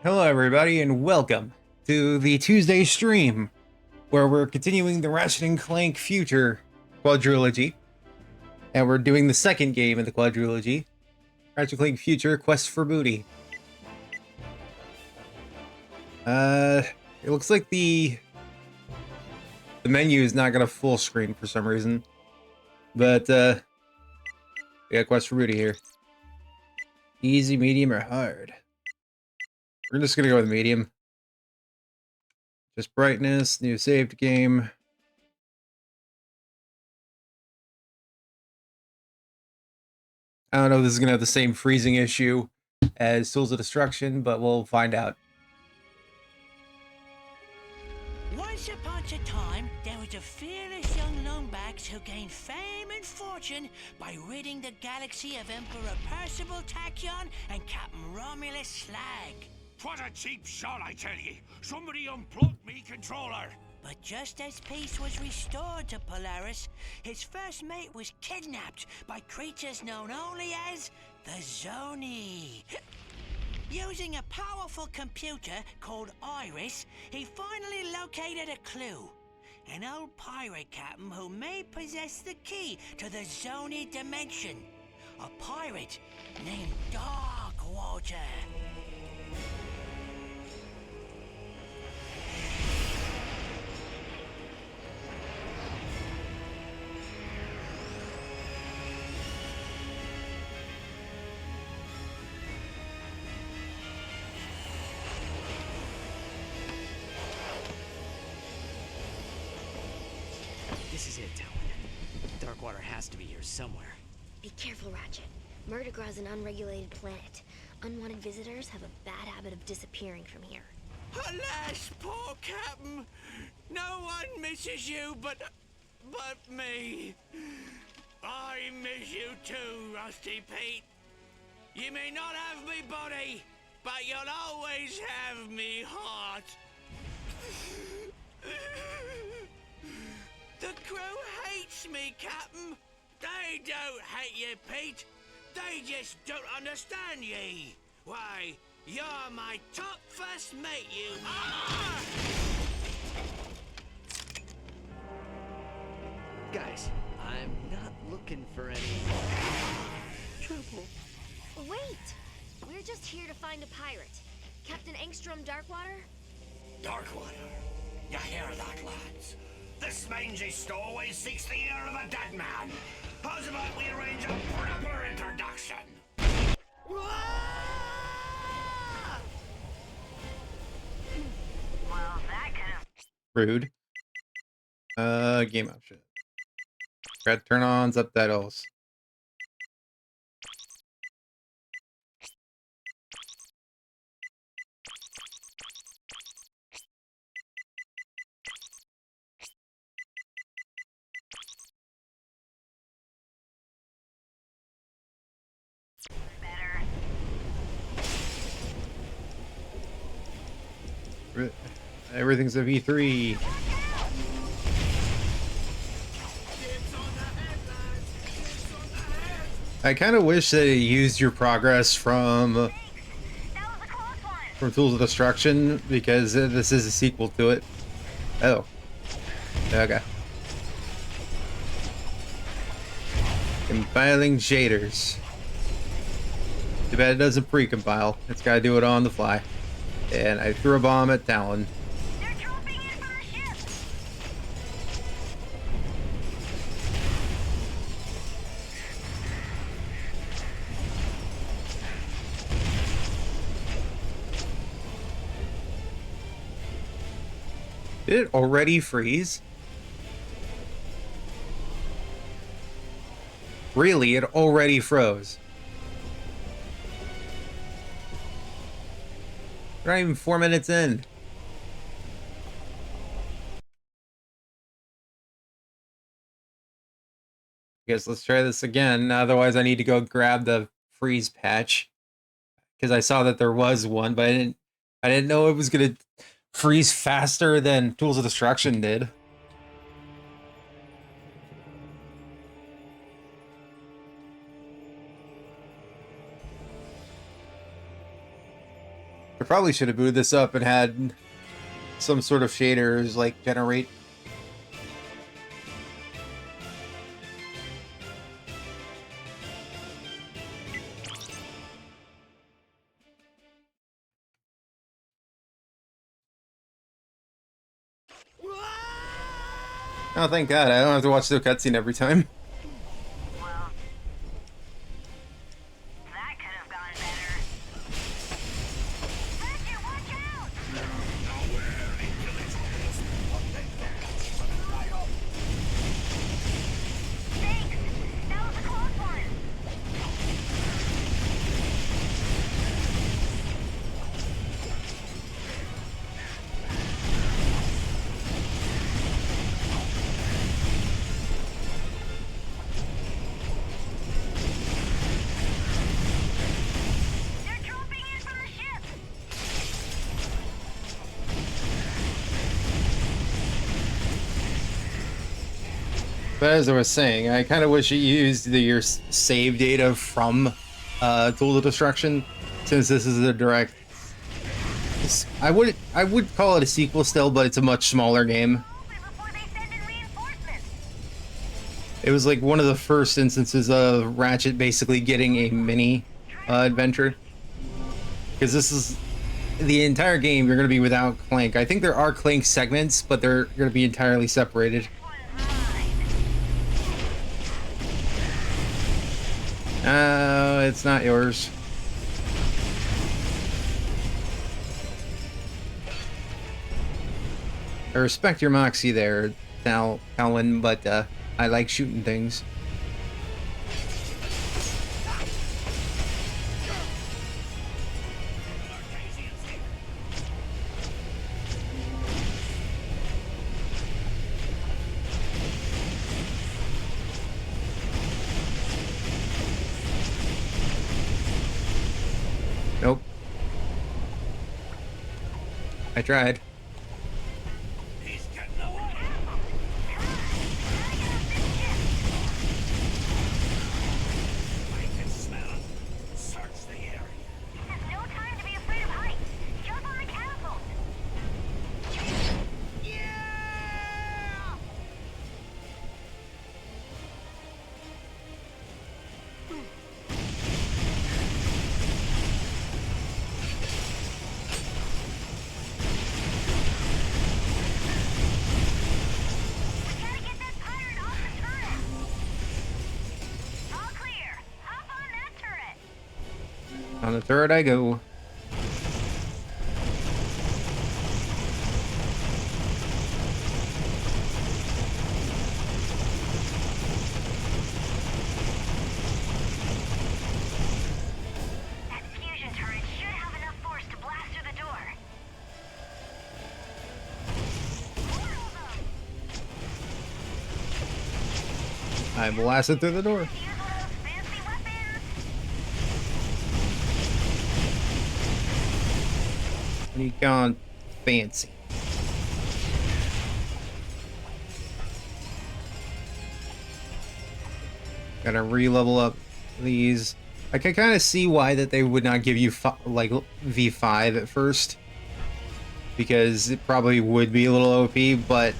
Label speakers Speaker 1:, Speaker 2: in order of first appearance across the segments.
Speaker 1: Hello, everybody, and welcome to the Tuesday stream, where we're continuing the Ratchet and Clank Future quadrilogy, and we're doing the second game in the quadrilogy, Ratchet and Clank Future Quest for Booty. It looks like the menu is not gonna full screen for some reason, but we got Quest for Booty here. Easy, medium, or hard? We're just gonna go with medium. Just brightness, new saved game. I don't know if this is going to have the same freezing issue as Tools of Destruction, but we'll find out.
Speaker 2: Once upon a time, there was a fearless young lungbags who gained fame and fortune by ridding the galaxy of Emperor Percival Tachyon and Captain Romulus Slag.
Speaker 3: What a cheap shot, I tell ye! Somebody unplugged me controller!
Speaker 2: But just as peace was restored to Polaris, his first mate was kidnapped by creatures known only as the Zoni. Using a powerful computer called Iris, he finally located a clue. An old pirate captain who may possess the key to the Zoni dimension. A pirate named Darkwater.
Speaker 4: This is it, Talwyn. Darkwater has to be here somewhere.
Speaker 5: Be careful, Ratchet. Murdergra is an unregulated planet. Unwanted visitors have a bad habit of disappearing from here.
Speaker 3: Alas, poor Captain! No one misses you but me. I miss you too, Rusty Pete. You may not have me body, but you'll always have me heart. The crew hates me, Captain. They don't hate you, Pete. They just don't understand ye. Why, you're my top first mate, you... Ah!
Speaker 4: Guys, I'm not looking for any trouble.
Speaker 5: Wait! We're just here to find a pirate. Captain Engstrom Darkwater?
Speaker 3: Darkwater. You hear that, lads? This mangy stowaway seeks the ear of a dead man. How's about we arrange a proper introduction? Well,
Speaker 2: that kind of...
Speaker 1: Rude. Game option. Got turn-on subtitles. Everything's a V3. I kind of wish that it used your progress from Tools of Destruction, because this is a sequel to it. Oh. Okay. Compiling shaders. Too bad it doesn't pre-compile. It's gotta do it on the fly. And I threw a bomb at Talon.
Speaker 2: They're dropping in from the ship!
Speaker 1: Did it already freeze? Really, it already froze. We're not even 4 minutes in. Guess let's try this again. Otherwise, I need to go grab the freeze patch, because I saw that there was one, but I didn't know it was gonna freeze faster than Tools of Destruction did. I probably should have booted this up and had some sort of shaders like generate. Oh, thank God, I don't have to watch the cutscene every time.
Speaker 6: Well, that could have gone better. Ratchet, watch out! Thanks. That was a close one. They're dropping in from the ship.
Speaker 1: But as I was saying, I kind of wish it used your save data from Tool of Destruction, since this is a direct. I would call it a sequel still, but it's a much smaller game.
Speaker 6: Open before they send in reinforcements.
Speaker 1: It was like one of the first instances of Ratchet basically getting a mini adventure, because this is the entire game. You're going to be without Clank. I think there are Clank segments, but they're going to be entirely separated. It's not yours. I respect your moxie there, Talwyn, but I like shooting things. Nope. I tried.
Speaker 3: He's getting away. I can smell it. Search the area.
Speaker 6: This is no time to be afraid of heights. Jump on the catapult. Yeah! We gotta get that pirate off the turret. All clear. Hop on that turret.
Speaker 1: On the turret I go.
Speaker 6: That fusion turret should have enough force to blast through the door. Portal them.
Speaker 1: I blasted through the door.
Speaker 6: Use one of those fancy weapons.
Speaker 1: What are you calling fancy? Gotta re-level up these. I can kind of see why that they would not give you like V5 at first, because it probably would be a little OP, but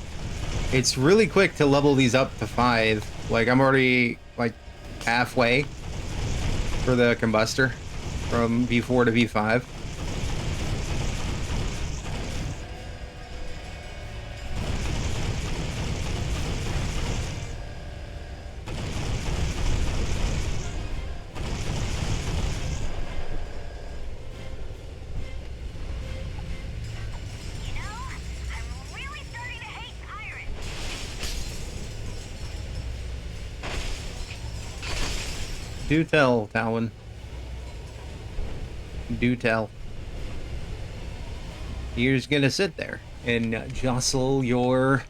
Speaker 1: it's really quick to level these up to 5. Like I'm already like halfway for the combustor from V4 to V5.
Speaker 6: You know, I'm really starting to hate pirates.
Speaker 1: Do tell, Talwyn. Do tell. You're just gonna sit there and jostle your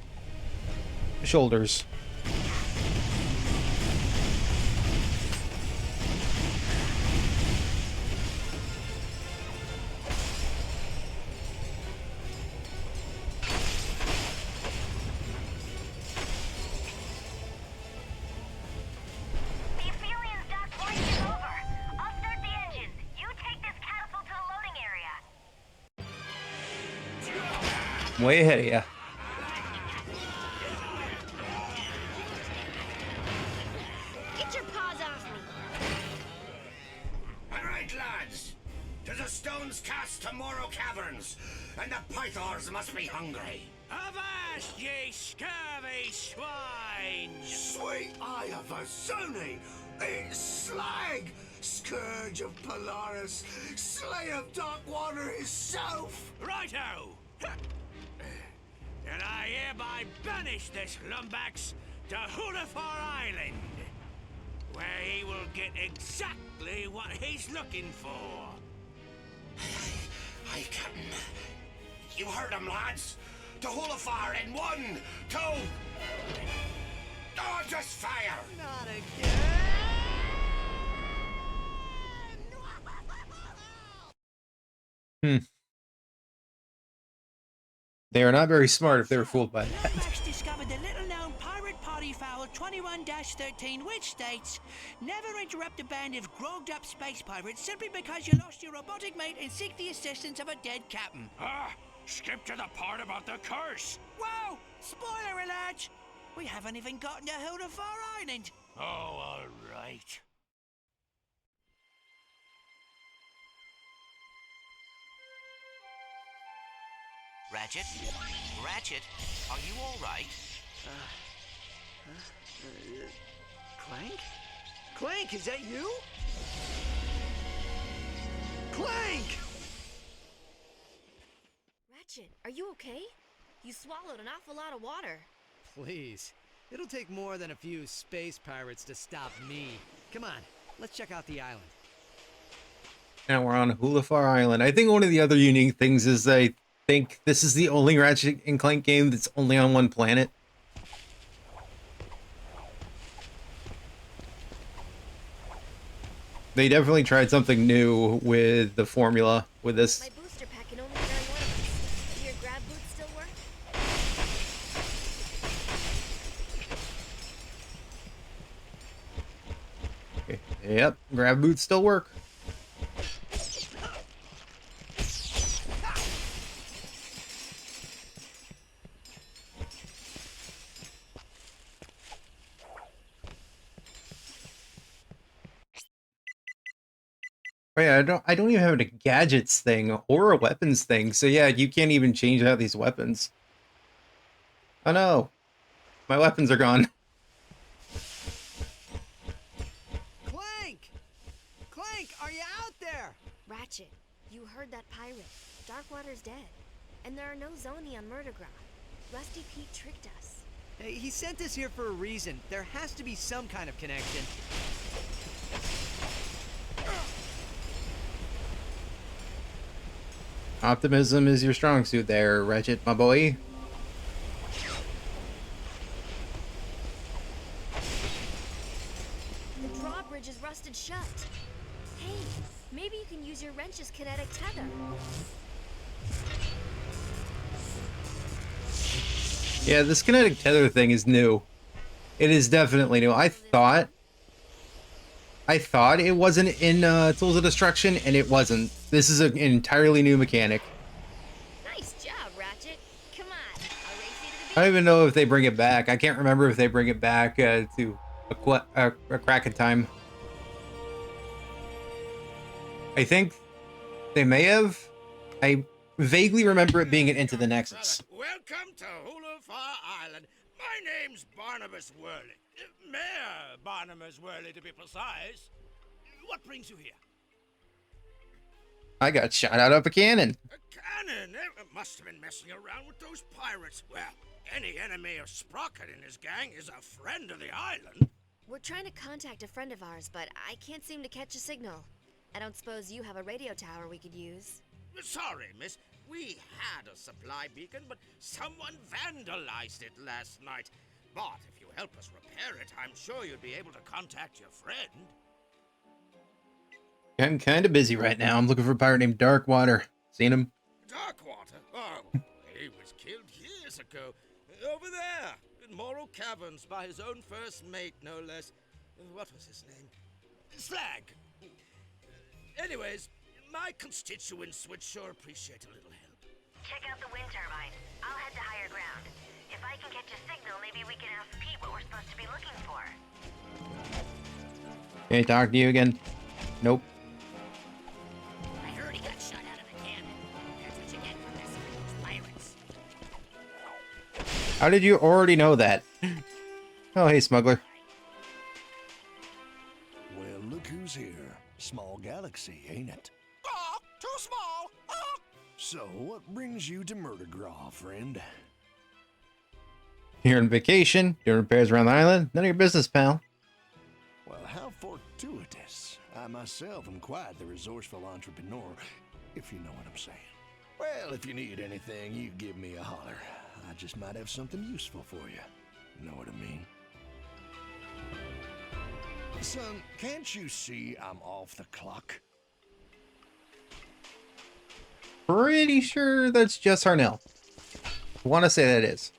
Speaker 1: shoulders.
Speaker 6: The Aphelions' dock voyage is over. I'll start the engines. You take this catapult to the loading area.
Speaker 1: I'm way ahead of ya.
Speaker 5: Get your paws off me!
Speaker 3: All right, lads. To the stones cast tomorrow caverns, and the pythons must be hungry. Avast, ye scurvy swine! Sweet eye of a Zony! It's Slag! Scourge of Polaris! Slay of Darkwater himself! Righto! And I hereby banish this lumbax to Hulafar Island, where he will get exactly what he's looking for. Aye, Captain. You heard him, lads. To Hulafar in 1, 2... Oh, just fire!
Speaker 4: Not again!
Speaker 1: Hmm. They are not very smart if they were fooled by that.
Speaker 2: Lumbax discovered the little-known pirate party foul 21-13, which states, never interrupt a band of grogged-up space pirates simply because you lost your robotic mate and seek the assistance of a dead captain.
Speaker 3: Skip to the part about the curse.
Speaker 2: Whoa! Spoiler alert! We haven't even gotten to Hulafar Island.
Speaker 3: Oh, all right.
Speaker 2: Ratchet? Ratchet, are you all right?
Speaker 4: Clank? Clank, is that you? Clank!
Speaker 5: Ratchet, are you okay? You swallowed an awful lot of water.
Speaker 4: Please. It'll take more than a few space pirates to stop me. Come on, let's check out the island.
Speaker 1: Now we're on Hulafar Island. I think one of the other unique things is I think this is the only Ratchet and Clank game that's only on one planet. They definitely tried something new with the formula with this.
Speaker 5: My booster pack can only carry one of us. Do your grab boots still work?
Speaker 1: Okay. Yep, grab boots still work. Oh yeah, I don't even have a gadgets thing or a weapons thing. So yeah, you can't even change out these weapons. Oh no. My weapons are gone.
Speaker 4: Clank! Clank, are you out there?
Speaker 5: Ratchet, you heard that pirate. Darkwater's dead. And there are no Zoni on Murdergra. Rusty Pete tricked us.
Speaker 4: Hey, he sent us here for a reason. There has to be some kind of connection.
Speaker 1: Optimism is your strong suit there, Ratchet, my boy.
Speaker 5: The drawbridge is rusted shut. Hey, maybe you can use your wrench's kinetic tether.
Speaker 1: Yeah, this kinetic tether thing is new. It is definitely new. I thought it wasn't in Tools of Destruction, and it wasn't. This is an entirely new mechanic.
Speaker 5: Nice job, Ratchet. Come on, I'll race you to the
Speaker 1: I don't even know if they bring it back. I can't remember if they bring it back to a crack in time. I think they may have. I vaguely remember it being an Into the Nexus.
Speaker 3: Welcome to Hulafar Island. My name's Barnabas Worley. Mayor Barnabas Worley, to be precise. What brings you here?
Speaker 1: I got shot out of a cannon.
Speaker 3: A cannon? Must have been messing around with those pirates. Well, any enemy of Sprocket and his gang is a friend of the island.
Speaker 5: We're trying to contact a friend of ours, but I can't seem to catch a signal. I don't suppose you have a radio tower we could use.
Speaker 3: Sorry, miss. We had a supply beacon, but someone vandalized it last night. But if you help us repair it, I'm sure you'd be able to contact your friend.
Speaker 1: I'm kind of busy right now. I'm looking for a pirate named Darkwater. Seen him?
Speaker 3: Darkwater? Oh, he was killed years ago. Over there, in Moral Caverns, by his own first mate, no less. What was his name? Slag. Anyways, my constituents would sure appreciate a little help.
Speaker 6: check out the wind turbine. I'll head to higher ground. If I can catch a signal, maybe we can ask Pete what we're supposed to be looking for.
Speaker 1: Can I talk to you again? Nope.
Speaker 2: I heard he got shot out of the cannon. That's what you get for messing with those pirates.
Speaker 1: How did you already know that? Oh, hey, smuggler.
Speaker 7: Well, look who's here. Small galaxy, ain't it?
Speaker 3: Oh, too small. Oh.
Speaker 7: So, what brings you to Murdergraw, friend?
Speaker 1: You're on vacation, doing repairs around the island. None of your business, pal.
Speaker 7: Well, how fortuitous. I myself am quite the resourceful entrepreneur, if you know what I'm saying. Well, if you need anything, you give me a holler. I just might have something useful for you. Know what I mean? Son, can't you see I'm off the clock?
Speaker 1: Pretty sure that's just Harnell. I want to say that is.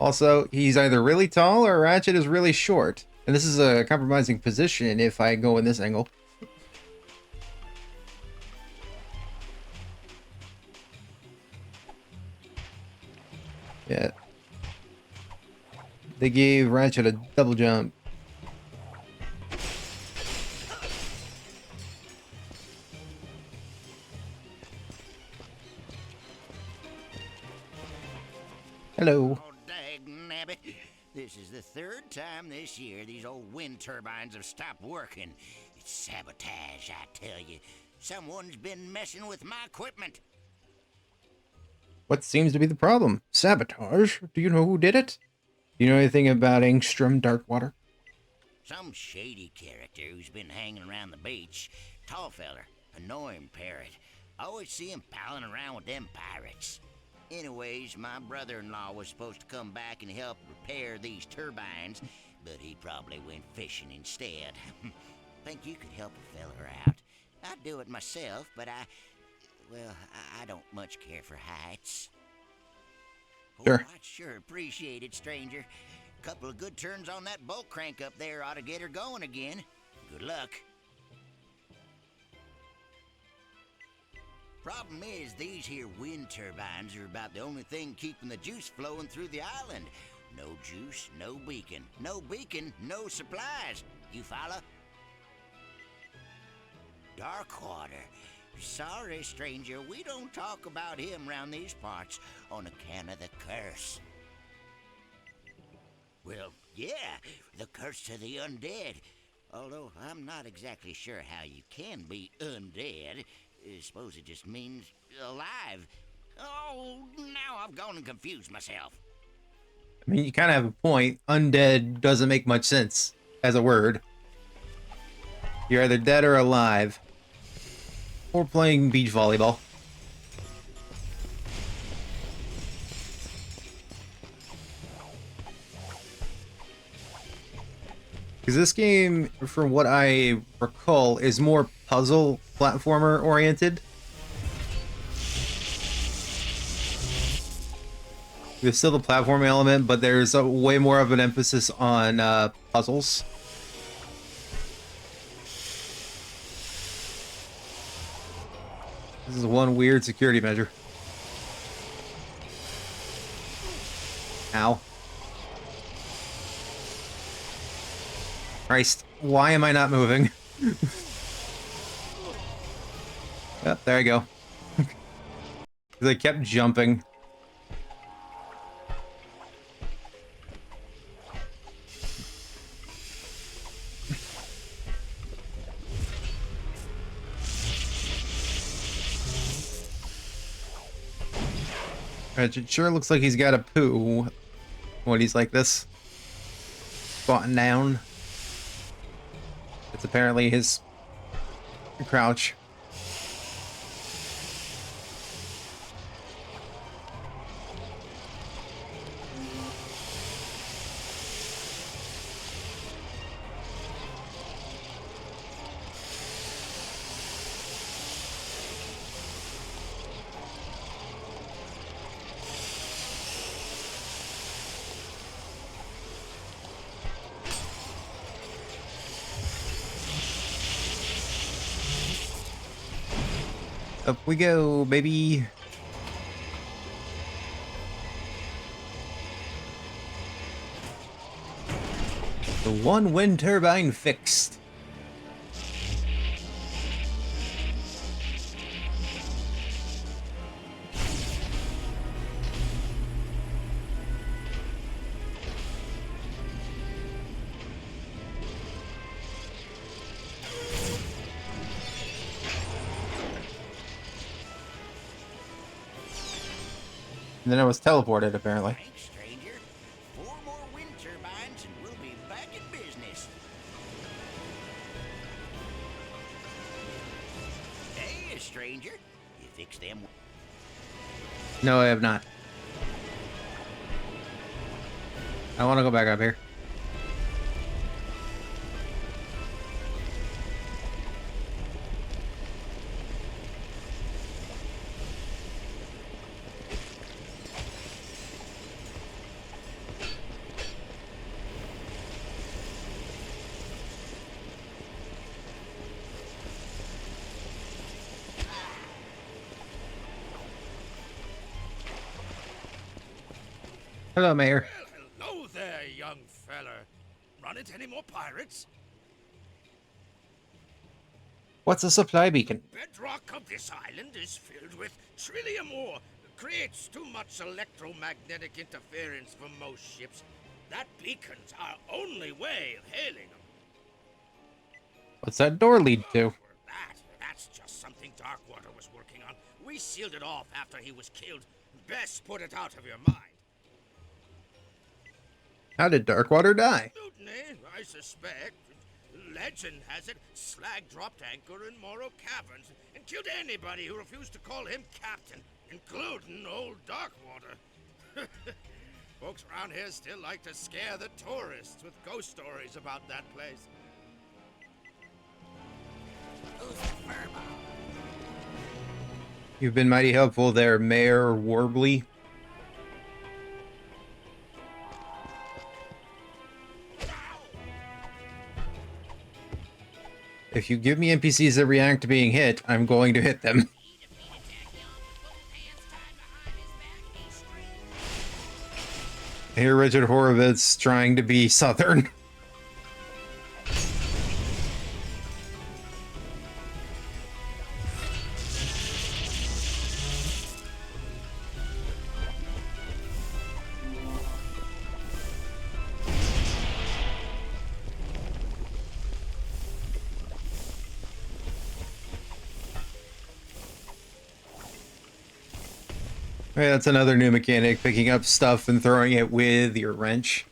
Speaker 1: Also, he's either really tall or Ratchet is really short. And this is a compromising position if I go in this angle. Yeah. They gave Ratchet a double jump. Hello.
Speaker 2: Oh, dagnabbit. This is the third time this year these old wind turbines have stopped working. It's sabotage, I tell you. Someone's been messing with my equipment.
Speaker 1: What seems to be the problem? Sabotage? Do you know who did it? Do you know anything about Angstrom Darkwater?
Speaker 2: Some shady character who's been hanging around the beach. Tall feller, annoying parrot. Always see him palling around with them pirates. Anyways, my brother-in-law was supposed to come back and help repair these turbines, but he probably went fishing instead. Think you could help a feller out? I'd do it myself, but I don't much care for heights.
Speaker 1: Sure.
Speaker 2: Oh, I'd sure appreciate it, stranger. Couple of good turns on that bolt crank up there ought to get her going again. Good luck. Problem is, these here wind turbines are about the only thing keeping the juice flowing through the island. No juice, no beacon. No beacon, no supplies. You follow? Darkwater. Sorry, stranger, we don't talk about him round these parts on account of the curse. Well, yeah, the curse to the undead. Although I'm not exactly sure how you can be undead. I suppose it just means alive. Oh, now I've gone and confused myself.
Speaker 1: I mean, you kind of have a point. Undead doesn't make much sense as a word. You're either dead or alive. Or playing beach volleyball. Because this game, from what I recall, is more puzzle platformer oriented. There's still the platform element, but there's a way more of an emphasis on puzzles. This is one weird security measure. Ow. Christ, why am I not moving? Yep, there you go. They kept jumping. It sure looks like he's got a poo when he's like this. Squatting down. It's apparently his crouch. Up we go, baby. The one wind turbine fixed. And then I was teleported, apparently.
Speaker 2: Thanks, stranger. 4 more wind turbines and we'll be back in business. Hey, stranger. You fixed them.
Speaker 1: No, I have not. I want to go back up here. Hello, Mayor.
Speaker 3: Well, hello there, young fella. Run into any more pirates?
Speaker 1: What's a supply beacon?
Speaker 3: Bedrock of this island is filled with trillium ore. Creates too much electromagnetic interference for most ships. That beacon's our only way of hailing them.
Speaker 1: What's that door lead to?
Speaker 3: That's just something Darkwater was working on. We sealed it off after he was killed. Best put it out of your mind.
Speaker 1: How did Darkwater die?
Speaker 3: Mutiny, I suspect. Legend has it, Slag dropped anchor in Morrow Caverns and killed anybody who refused to call him captain, including old Darkwater. Folks around here still like to scare the tourists with ghost stories about that place.
Speaker 1: You've been mighty helpful there, Mayor Warbley. If you give me NPCs that react to being hit, I'm going to hit them. I hear Richard Horowitz trying to be Southern. Right, that's another new mechanic, picking up stuff and throwing it with your wrench.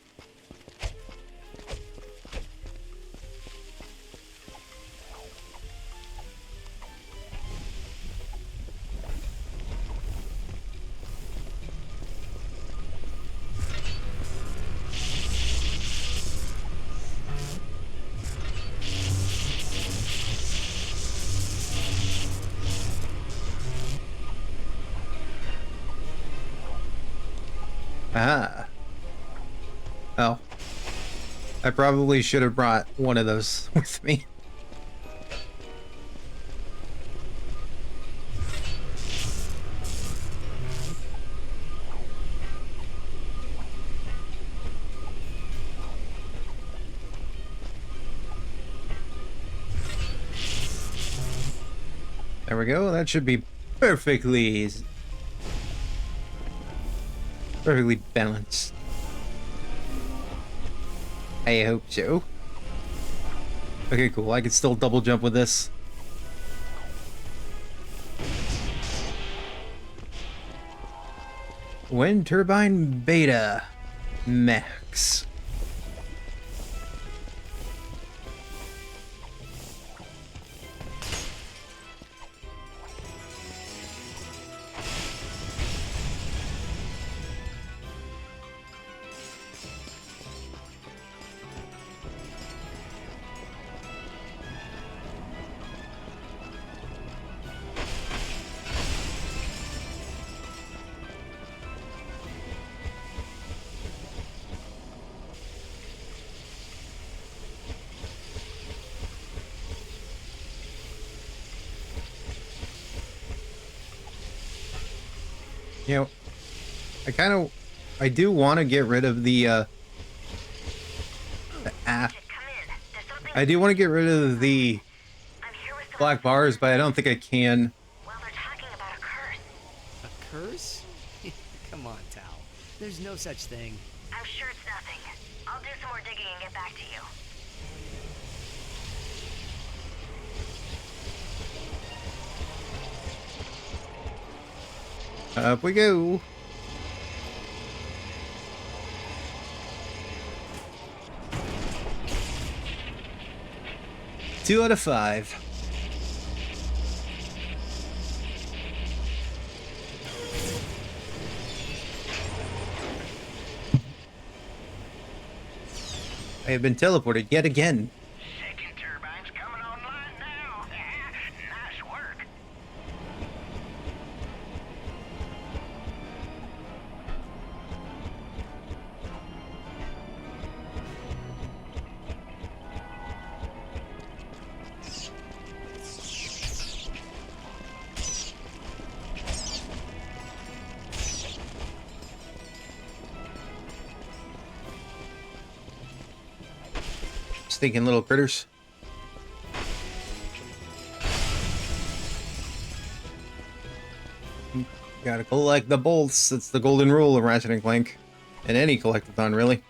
Speaker 1: Ah. Oh. I probably should have brought one of those with me. There we go. That should be perfectly balanced. I hope so. Okay, cool. I can still double jump with this. Wind turbine beta max. You know, I do want to get rid of the app.
Speaker 6: Come in. There's something.
Speaker 1: I do want to get rid of the
Speaker 6: I'm here with some.
Speaker 1: black bars, but I don't think I can.
Speaker 6: Well, they're talking about a curse.
Speaker 4: A curse? Come on, Tal. There's no such thing.
Speaker 6: I'm sure it's nothing. I'll do some more digging and get back to you.
Speaker 1: Up we go. Two out of 5. I have been teleported yet again.
Speaker 6: Second turbine's coming online now. Nice work.
Speaker 1: Stinking little critters. Gotta collect the bolts. That's the golden rule of Ratchet and Clank. And any collectathon, really.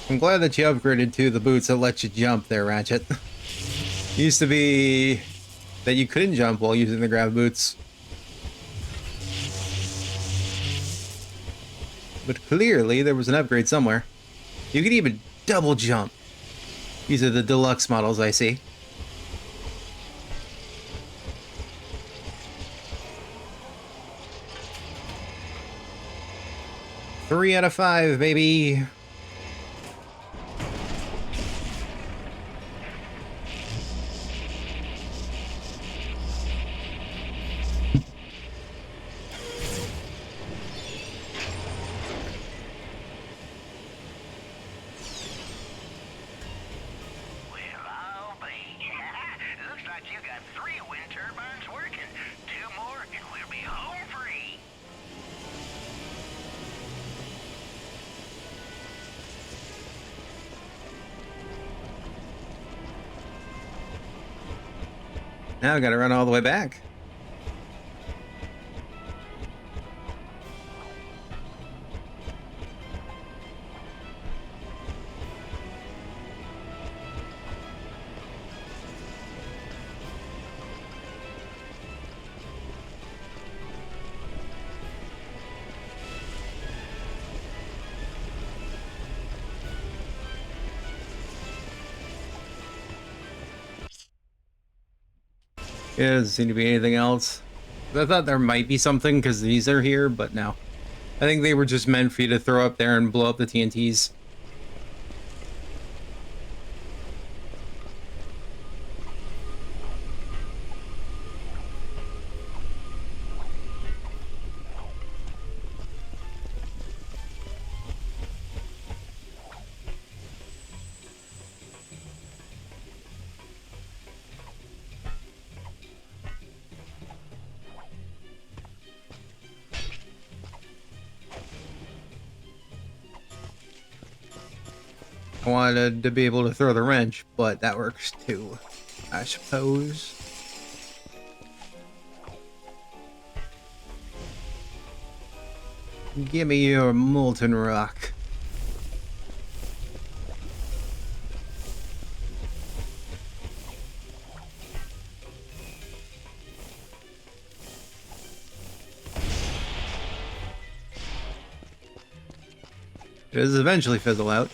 Speaker 1: I'm glad that you upgraded to the boots that let you jump there, Ratchet. Used to be that you couldn't jump while using the grab boots. But clearly there was an upgrade somewhere. You could even double jump. These are the deluxe models I see. Three out of 5, baby.
Speaker 6: Looks like you got 3 wind turbines working. 2 more and we'll be home free.
Speaker 1: Now I gotta run all the way back. Yeah, doesn't seem to be anything else. I thought there might be something because these are here, but no. I think they were just meant for you to throw up there and blow up the TNTs. I wanted to be able to throw the wrench, but that works too, I suppose. Give me your molten rock. It does eventually fizzle out.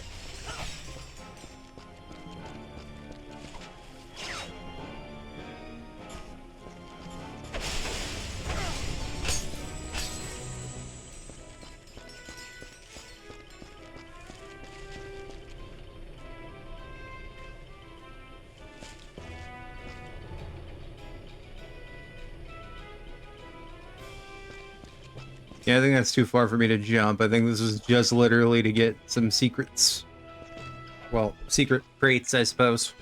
Speaker 1: Yeah, I think that's too far for me to jump. I think this is just literally to get some secrets. Well, secret crates, I suppose.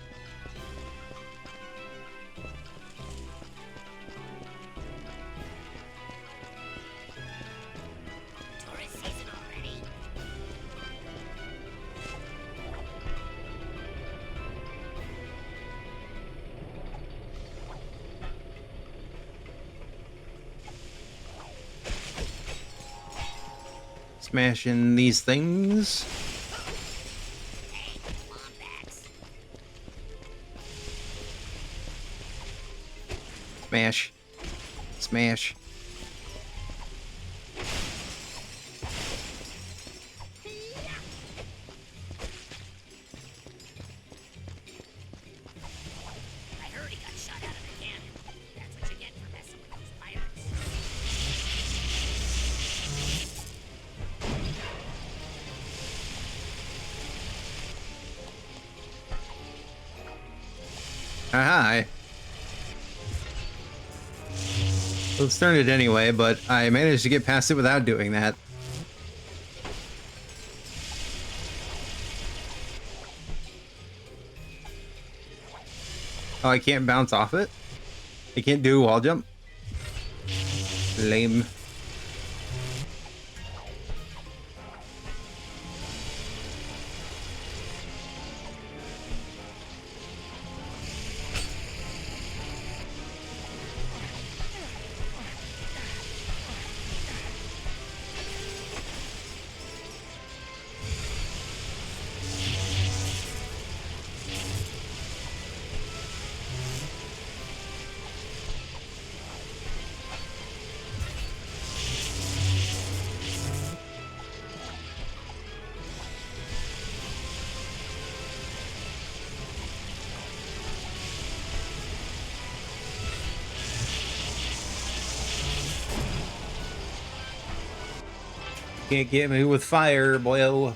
Speaker 5: Tourist season already.
Speaker 1: Smashing these things. Smash. Smash.
Speaker 5: I heard he got shot out of the cannon. That's what you get for messing with those pirates.
Speaker 1: Hi. Let's turn it anyway, but I managed to get past it without doing that. Oh, I can't bounce off it? I can't do a wall jump? Lame. Can't get me with fire, boyo.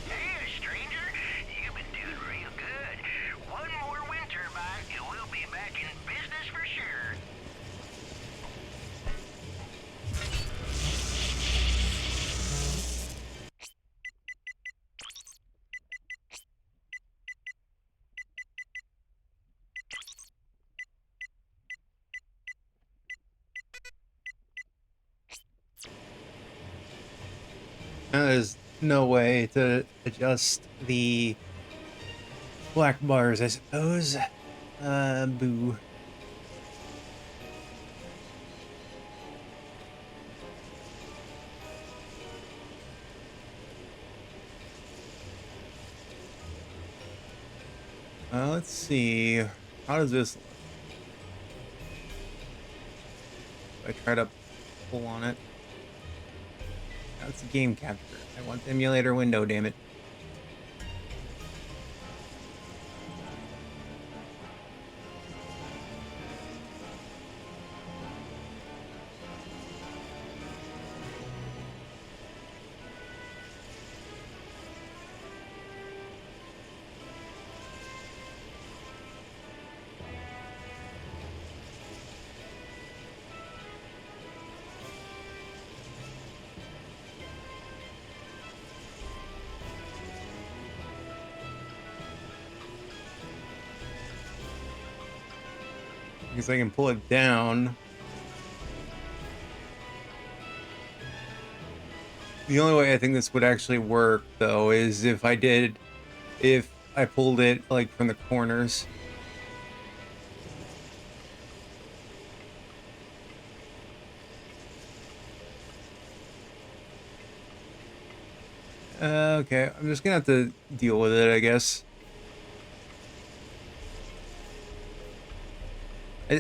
Speaker 6: Hey, stranger. You've been doing real good. One more wind turbine, and we'll be back in business for sure.
Speaker 1: There's no way to adjust the black bars, I suppose. Boo. Let's see. How does this look? If I try to pull on it. That's a game capture. I want the emulator window, damn it. Because I can pull it down. The only way I think this would actually work, though, is if I pulled it, like, from the corners. Okay, I'm just gonna have to deal with it, I guess.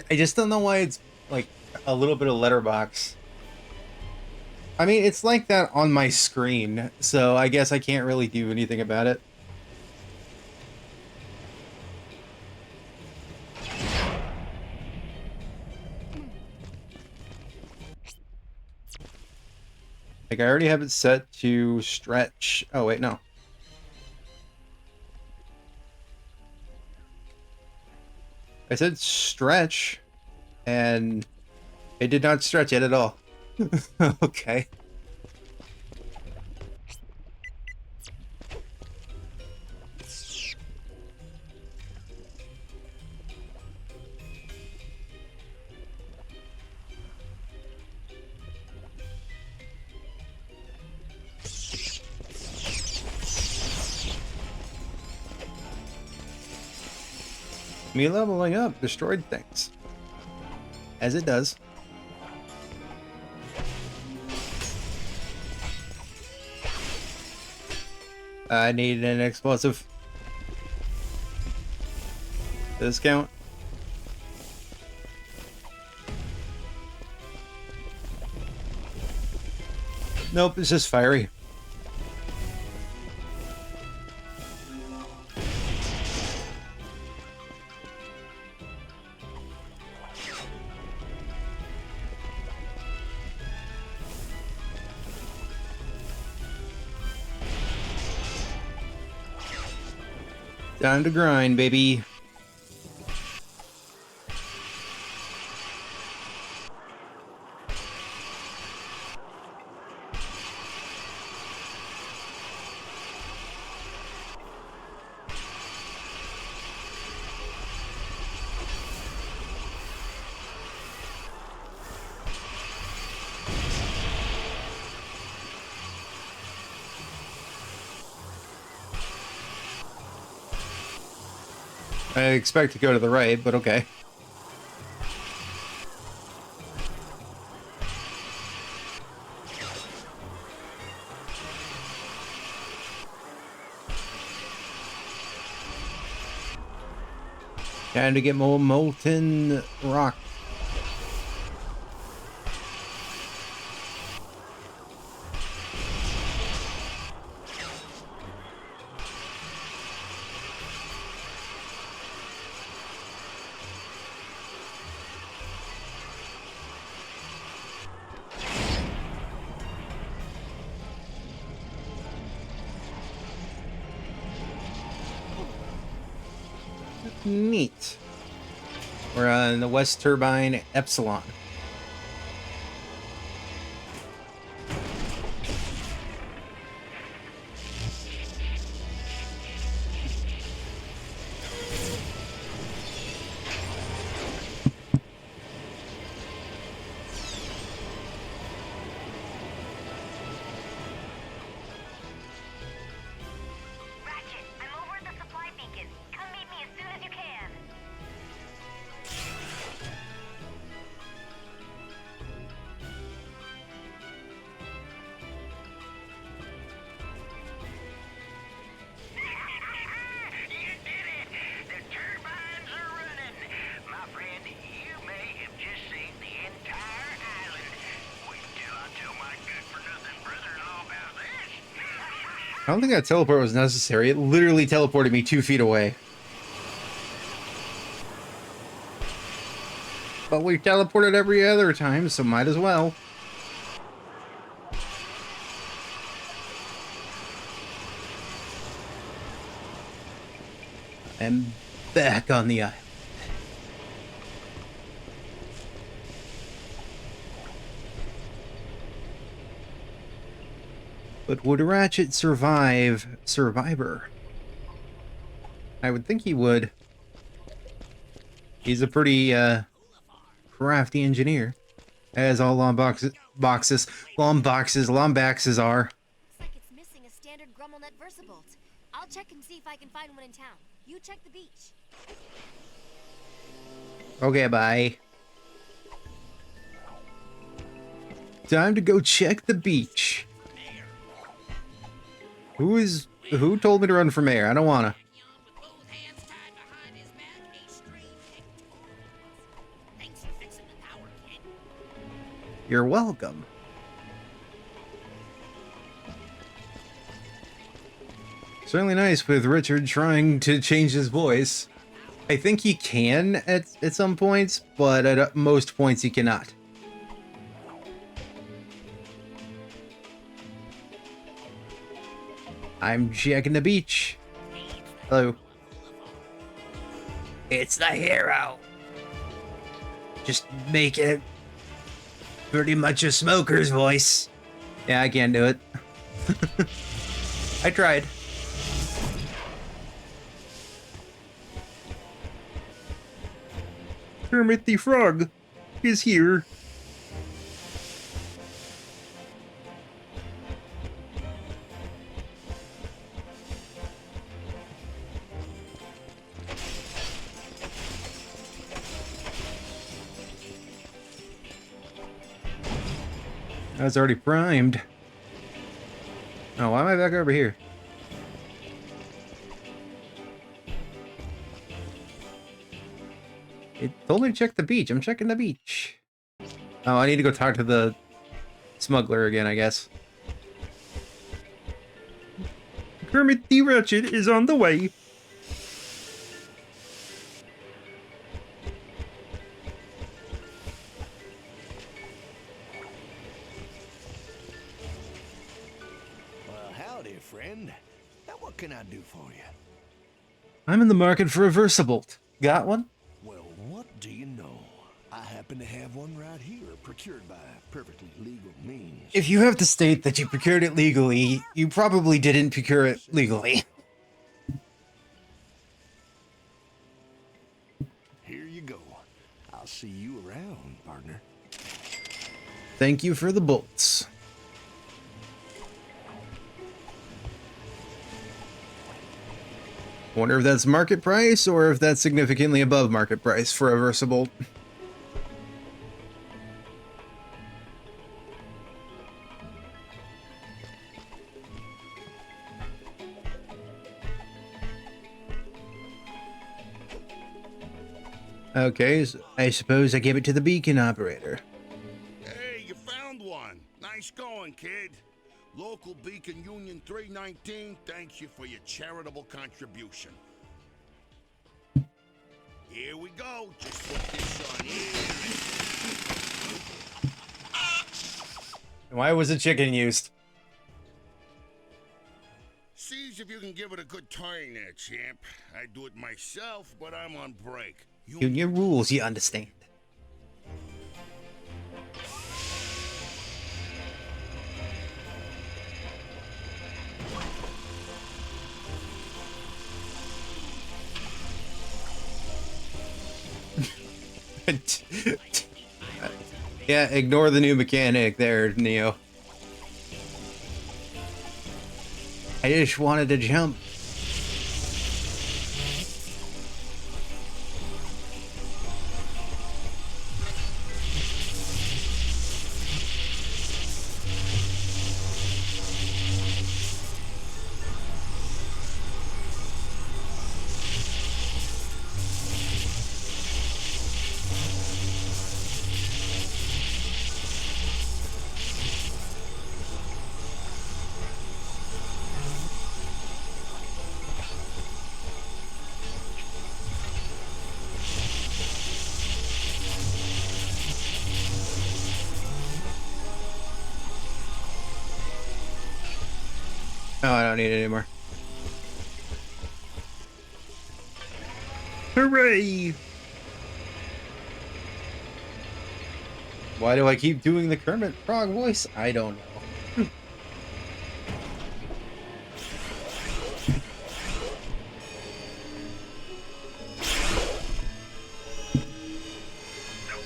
Speaker 1: I just don't know why it's, like, a little bit of letterbox. I mean, it's like that on my screen, so I guess I can't really do anything about it. Like, I already have it set to stretch. Oh, wait, no. I said stretch, and it did not stretch it at all. Okay. Me leveling up destroyed things. As it does. I need an explosive. Discount. Nope, it's just fiery. Time to grind, baby. I expect to go to the right, but okay. Time to get more molten rock. Neat. We're on the West Turbine Epsilon.
Speaker 5: Ratchet, I'm over at the supply beacon. Come meet me as soon as you can.
Speaker 6: You did it! The turbines are running! My friend, you may have just saved the entire island. Wait till I tell my good-for-nothing brother-in-law about this!
Speaker 1: I don't think that teleport was necessary. It literally teleported me 2 feet away. But we teleported every other time, so might as well. And back on the island. But would Ratchet survive Survivor? I would think he would. He's a pretty crafty engineer, as all lombaxes are.
Speaker 5: Looks like it's missing a standard Grummelnet Versabolt. I'll check and see if I can find one in town. You check the beach.
Speaker 1: Okay, bye. Time to go check the beach. Who told me to run for mayor? I don't wanna. You're welcome. Certainly nice with Richard trying to change his voice. I think he can at some points, but at most points he cannot. I'm checking the beach. Hello. It's the hero. Just make it pretty much a smoker's voice. Yeah, I can't do it. I tried. Kermit the Frog is here. I was already primed. Oh, why am I back over here? It told me to check the beach. I'm checking the beach. Oh, I need to go talk to the smuggler again, I guess. Kermit the Ratchet is on the way.
Speaker 7: Well, howdy, friend. Now, what can I do for you?
Speaker 1: I'm in the market for a Versebolt. Got one?
Speaker 7: Well, what do you know? I happen to have one right here, procured by perfectly legal means.
Speaker 1: If you have to state that you procured it legally, you probably didn't procure it legally.
Speaker 7: Here you go. I'll see you around, partner.
Speaker 1: Thank you for the bolts. Wonder if that's market price or if that's significantly above market price for a Versebolt. Okay, so I suppose I give it to the beacon operator.
Speaker 8: Hey, you found one. Nice going, kid. Local Beacon Union 319 thanks you for your charitable contribution. Here we go. Just put this on here.
Speaker 1: Why was the chicken used?
Speaker 8: See if you can give it a good turn there, champ. I do it myself, but I'm on break.
Speaker 1: Union rules, you understand. Yeah, ignore the new mechanic there, Neo. I just wanted to jump. Oh, I don't need it anymore. Hooray! Why do I keep doing the Kermit Frog voice? I don't know.
Speaker 6: The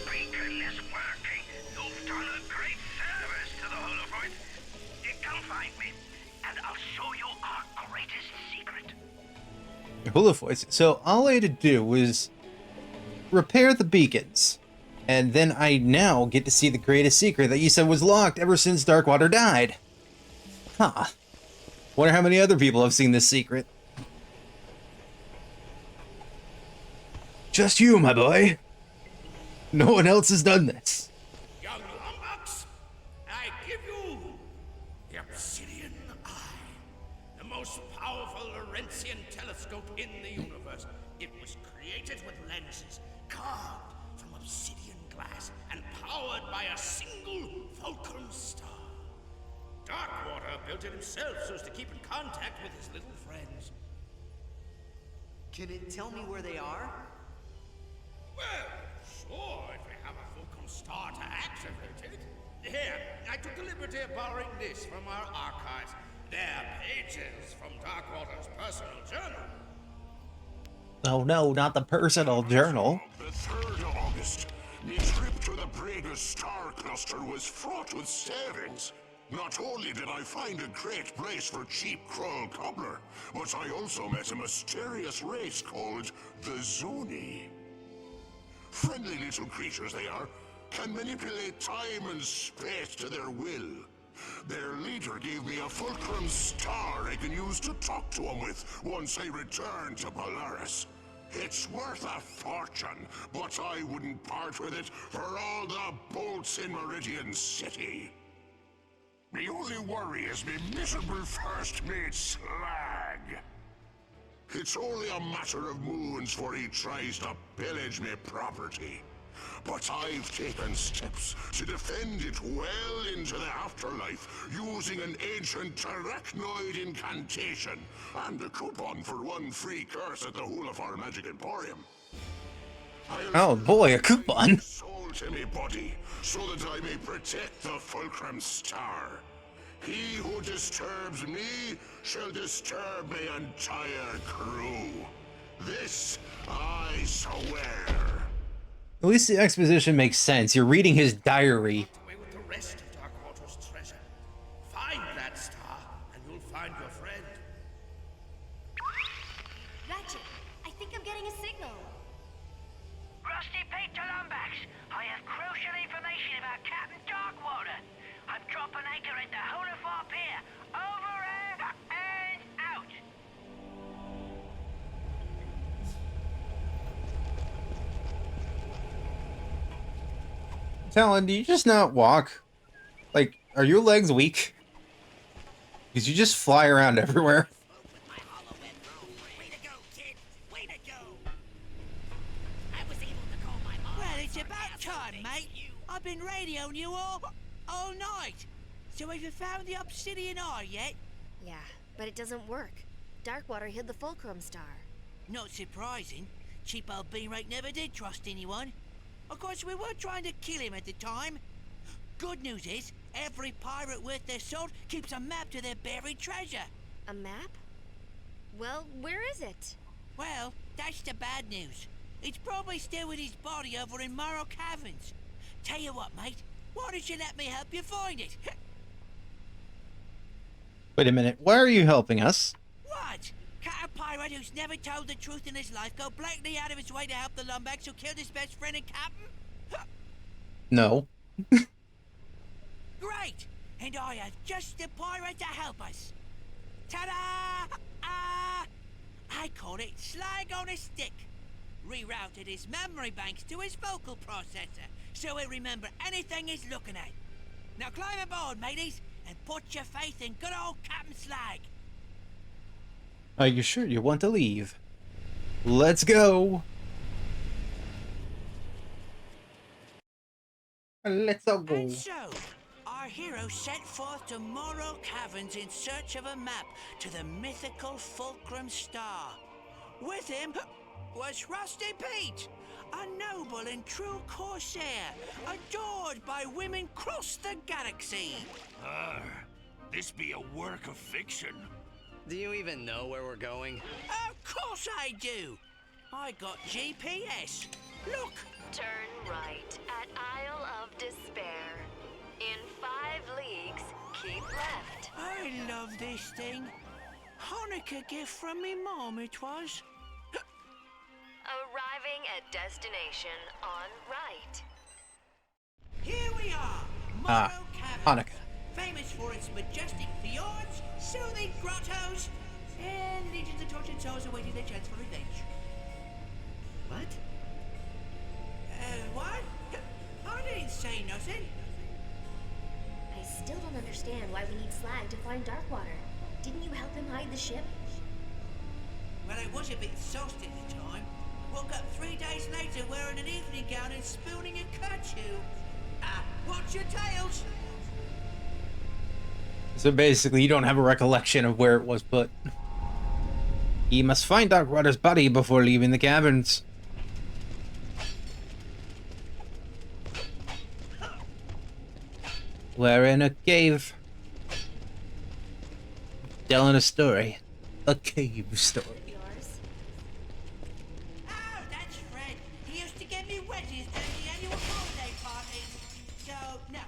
Speaker 6: beacon is working. You've done a great service to the Holofoids. Come find me, and I'll show you our greatest secret.
Speaker 1: Holofoids. So all I had to do was repair the beacons. And then I now get to see the greatest secret that you said was locked ever since Darkwater died. Huh. Wonder how many other people have seen this secret. Just you, my boy. No one else has done this.
Speaker 3: Young lummox, I give you the Obsidian Eye, the most powerful Laurentian telescope in the universe. It was created with lenses carved from obsidian glass and powered by a single Fulcrum Star. Darkwater built it himself so as to keep in contact with his little friends.
Speaker 4: Can it tell me where they are?
Speaker 3: Well, sure, if we have a Fulcrum Star to activate it. Here, I took the liberty of borrowing this from our archives. They're pages from Darkwater's personal journal.
Speaker 1: Oh no, not the personal journal.
Speaker 8: The 3rd of August, the trip to the Prager Star Cluster was fraught with savings. Not only did I find a great place for cheap crawl cobbler, but I also met a mysterious race called the Zuni. Friendly little creatures they are, can manipulate time and space to their will. Their leader gave me a Fulcrum Star I can use to talk to him with once I return to Polaris. It's worth a fortune, but I wouldn't part with it for all the bolts in Meridian City. The only worry is me miserable first mate Slag. It's only a matter of moons before he tries to pillage me property. But I've taken steps to defend it well into the afterlife using an ancient arachnoid incantation and a coupon for 1 free curse at the Hulafar Magic Emporium.
Speaker 1: Oh boy, a coupon.
Speaker 8: Soul to me body so that I may protect the Fulcrum Star. He who disturbs me shall disturb my entire crew. This I swear.
Speaker 1: At least the exposition makes sense. You're reading his diary.
Speaker 3: Away with the rest of Darkwater's treasure. Find that star, and you'll find your friend.
Speaker 5: Ratchet, I think I'm getting a signal.
Speaker 6: Rusty Pete to Lumbax. I have crucial information about Captain Darkwater. I'm dropping anchor at the Hulafar Pier. Over and out.
Speaker 1: Talon, do you just not walk? Like, are your legs weak? Because you just fly around everywhere.
Speaker 2: Way to go, kid! Way to go! I was able to call my mom. Well, it's about time, mate. I've been radioing you all night. So have you found the obsidian eye yet?
Speaker 5: Yeah, but it doesn't work. Darkwater hid the Fulcrum Star.
Speaker 2: Not surprising. Cheap old Beanrake never did trust anyone. Of course, we were trying to kill him at the time. Good news is, every pirate worth their salt keeps a map to their buried treasure.
Speaker 5: A map? Well, where is it?
Speaker 2: Well, that's the bad news. It's probably still with his body over in Morrow Caverns. Tell you what, mate. Why don't you let me help you find it?
Speaker 1: Wait a minute, why are you helping us?
Speaker 2: What? Can't a pirate who's never told the truth in his life go blatantly out of his way to help the lumbax who killed his best friend and captain?
Speaker 1: No.
Speaker 2: Great! And I have just the pirate to help us. Ta-da! I call it Slag on a Stick. Rerouted his memory banks to his vocal processor, so he'll remember anything he's looking at. Now climb aboard, mateys, and put your faith in good old Captain Slag.
Speaker 1: Are you sure you want to leave? Let's go! Let's all go.
Speaker 2: And so, our hero set forth to Morrow Caverns in search of a map to the mythical Fulcrum Star. With him was Rusty Pete, a noble and true corsair, adored by women across the galaxy.
Speaker 3: This be a work of fiction.
Speaker 4: Do you even know where we're going?
Speaker 2: Of course I do. I got GPS. Look.
Speaker 5: Turn right at Isle of Despair. In 5 leagues, keep left.
Speaker 2: I love this thing. Hanukkah gift from me mom it was.
Speaker 5: Arriving at destination on right.
Speaker 2: Here we are,
Speaker 1: Ah,
Speaker 2: Morrow Caverns.
Speaker 1: Hanukkah.
Speaker 2: Famous for its majestic fjords, soothing grottos, and legions of tortured souls awaiting their chance for revenge.
Speaker 4: What?
Speaker 2: What? I didn't say nothing.
Speaker 5: I still don't understand why we need Slag to find Darkwater. Didn't you help him hide the ship?
Speaker 2: Well, I was a bit sauced at the time. Woke up 3 days later wearing an evening gown and spooning a kerchief. Watch your tails!
Speaker 1: So basically, you don't have a recollection of where it was put. He must find Darkwater's body before leaving the caverns. We're in a cave. Telling a story. A cave story.
Speaker 5: Yours?
Speaker 2: Oh, that's Fred. He used to give me wedgies during the annual holiday parties. So, no.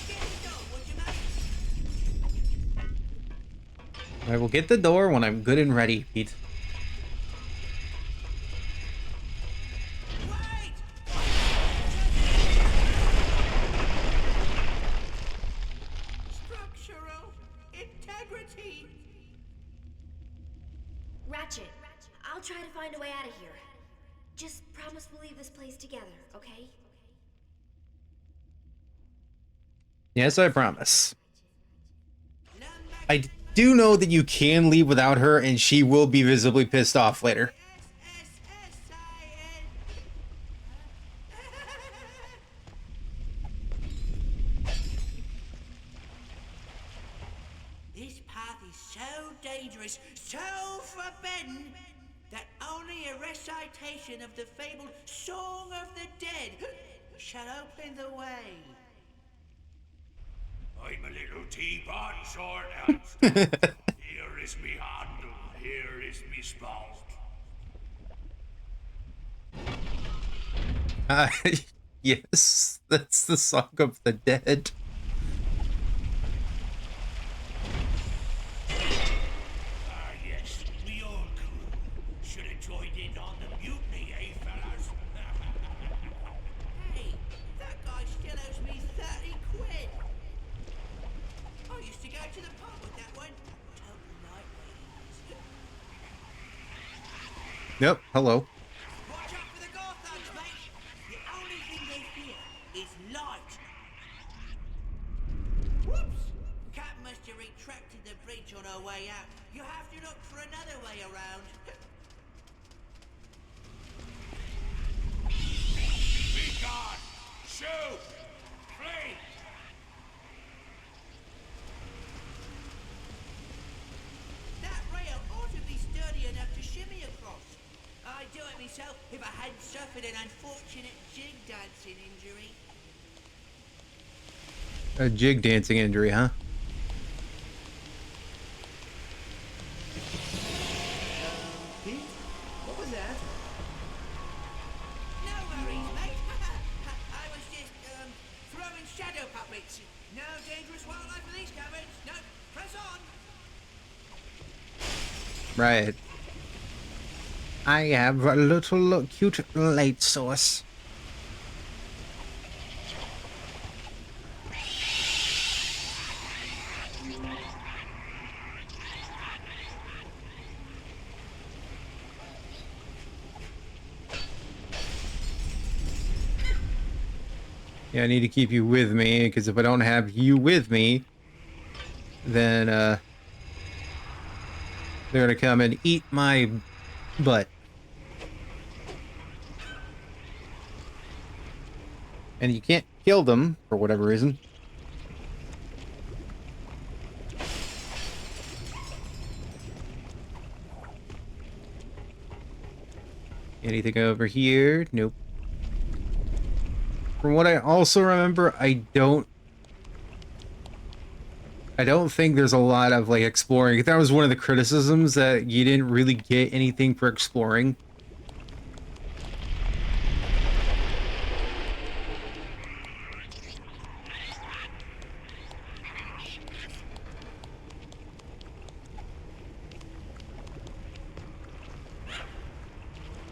Speaker 2: Get the door, would you, mate?
Speaker 1: I will get the door when I'm good and ready, Pete.
Speaker 2: Wait! Structural integrity.
Speaker 5: Ratchet, I'll try to find a way out of here. Just promise we'll leave this place together, okay?
Speaker 1: Yes, I promise. I do know that you can leave without her, and she will be visibly pissed off later.
Speaker 2: This path is so dangerous, so forbidden, that only a recitation of the fabled Song of the Dead shall open the way.
Speaker 8: I'm a little teapot sort of. Here is me handle, here is me spout.
Speaker 1: Yes, that's the Song of the Dead.
Speaker 8: Ah, yes, we old crew should have joined in on the mutiny, eh, fellas?
Speaker 2: Hey, that guy still owes me 30 quid. I used to go to the pub with that one. Total lightweight.
Speaker 1: Yep, hello.
Speaker 2: Watch out for the Gothams, mate. The only thing they fear is light. Whoops! Cat must have retracted the bridge on her way out. You have to look for another way around.
Speaker 8: Be gone! Shoot! Flee!
Speaker 2: That rail ought to be sturdy enough to shimmy across. I'd do it myself if I hadn't suffered an unfortunate jig dancing injury.
Speaker 1: A jig dancing injury, huh?
Speaker 4: Pete? What was that?
Speaker 2: No worries, mate. I was just, throwing shadow puppets. No dangerous wildlife in these caverns. No, press on.
Speaker 1: Right. I have a little cute light source. Yeah, I need to keep you with me, because if I don't have you with me, then, they're gonna come and eat my butt. And you can't kill them, for whatever reason. Anything over here? Nope. From what I also remember, I don't think there's a lot of, like, exploring. That was one of the criticisms, that you didn't really get anything for exploring.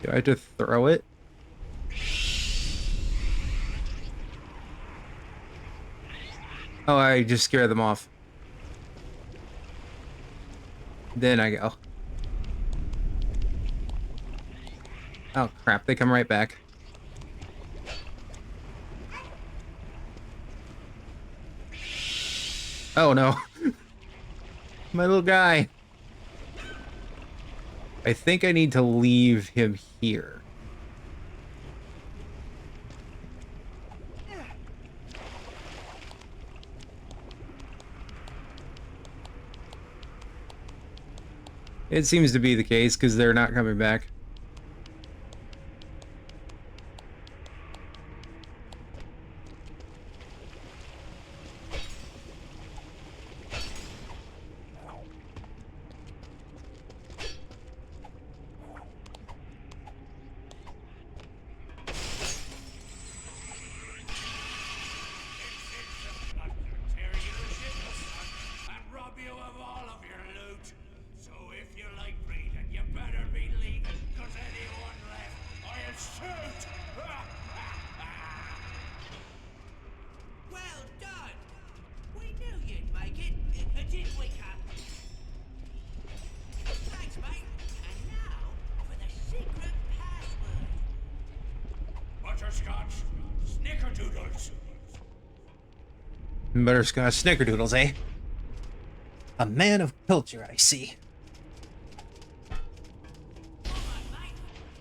Speaker 1: Do I have to throw it? Oh, I just scare them off. Then I go. Oh crap, they come right back. Oh no. My little guy. I think I need to leave him here. It seems to be the case, because they're not coming back.
Speaker 3: And rob you of all of your loot. So if you like breeding, you better be leaving, cause anyone left, I'll shoot!
Speaker 2: Well done. We knew you'd make it, didn't we, Cap? Thanks, mate. And now for the secret password.
Speaker 3: Butterscotch, snickerdoodles.
Speaker 1: Butterscotch snickerdoodles, eh? A man of culture, I see.
Speaker 2: Come on, mate.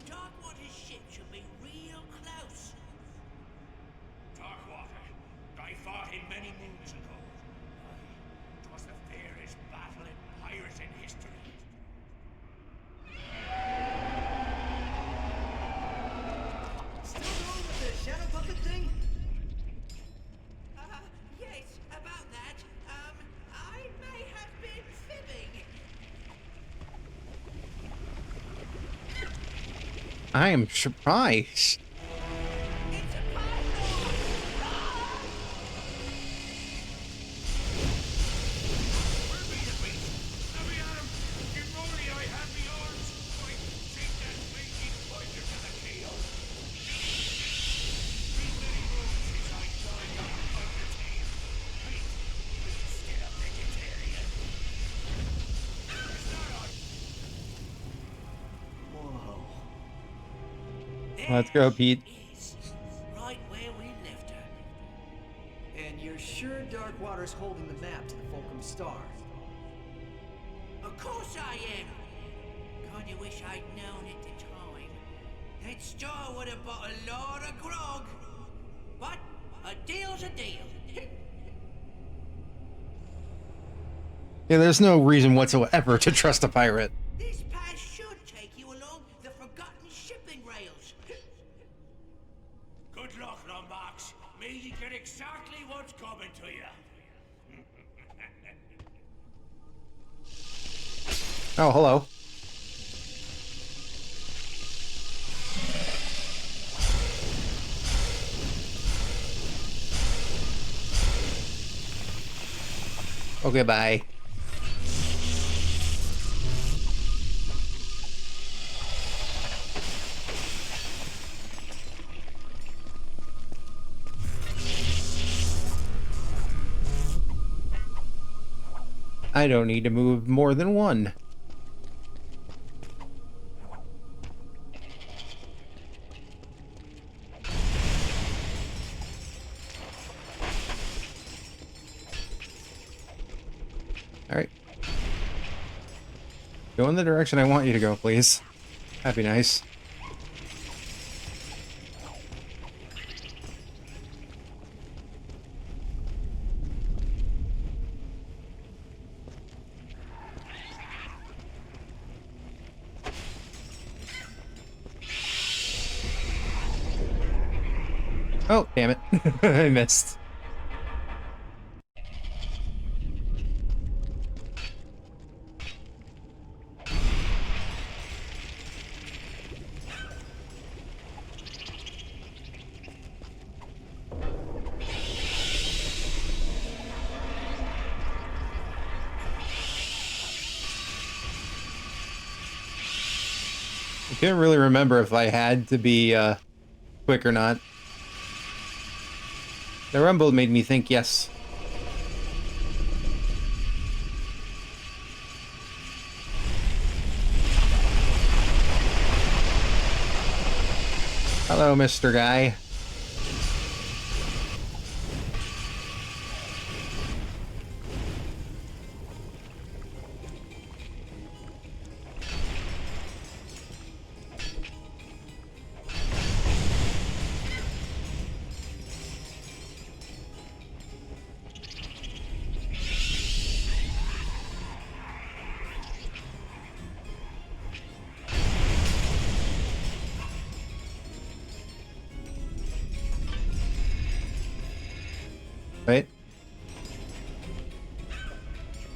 Speaker 2: Darkwater's ship should be real close.
Speaker 3: Darkwater, I fought him many moons ago. It was the fairest battle in pirating history.
Speaker 4: Still going with the shadow puppet thing?
Speaker 2: Yes, about that. I may have been fibbing.
Speaker 1: I am surprised.
Speaker 2: It's a python!
Speaker 3: Where be the beast? Let me at him! If only I had the arms! Why, take that making pointer to the keel! These many moons since I joined up with your team. Pete, still a vegetarian. It's not on.
Speaker 4: Whoa.
Speaker 1: Let's go, Pete.
Speaker 2: Is right where we left her.
Speaker 4: And you're sure Darkwater's holding the map to the Fulcrum Star?
Speaker 2: Of course I am. Kinda wish I'd known at the time. That star would have bought a lot of grog. But a deal's a deal.
Speaker 1: Yeah, there's no reason whatsoever to trust a pirate.
Speaker 2: This pass should take you along the forgotten shipping rails.
Speaker 3: Good luck, Lombax. May you get exactly what's coming to you.
Speaker 1: Oh, hello. Okay, bye. I don't need to move more than one. Alright. Go in the direction I want you to go, please. That'd be nice. Oh, damn it. I missed. I can't really remember if I had to be quick or not. The rumble made me think yes. Hello, Mr. Guy.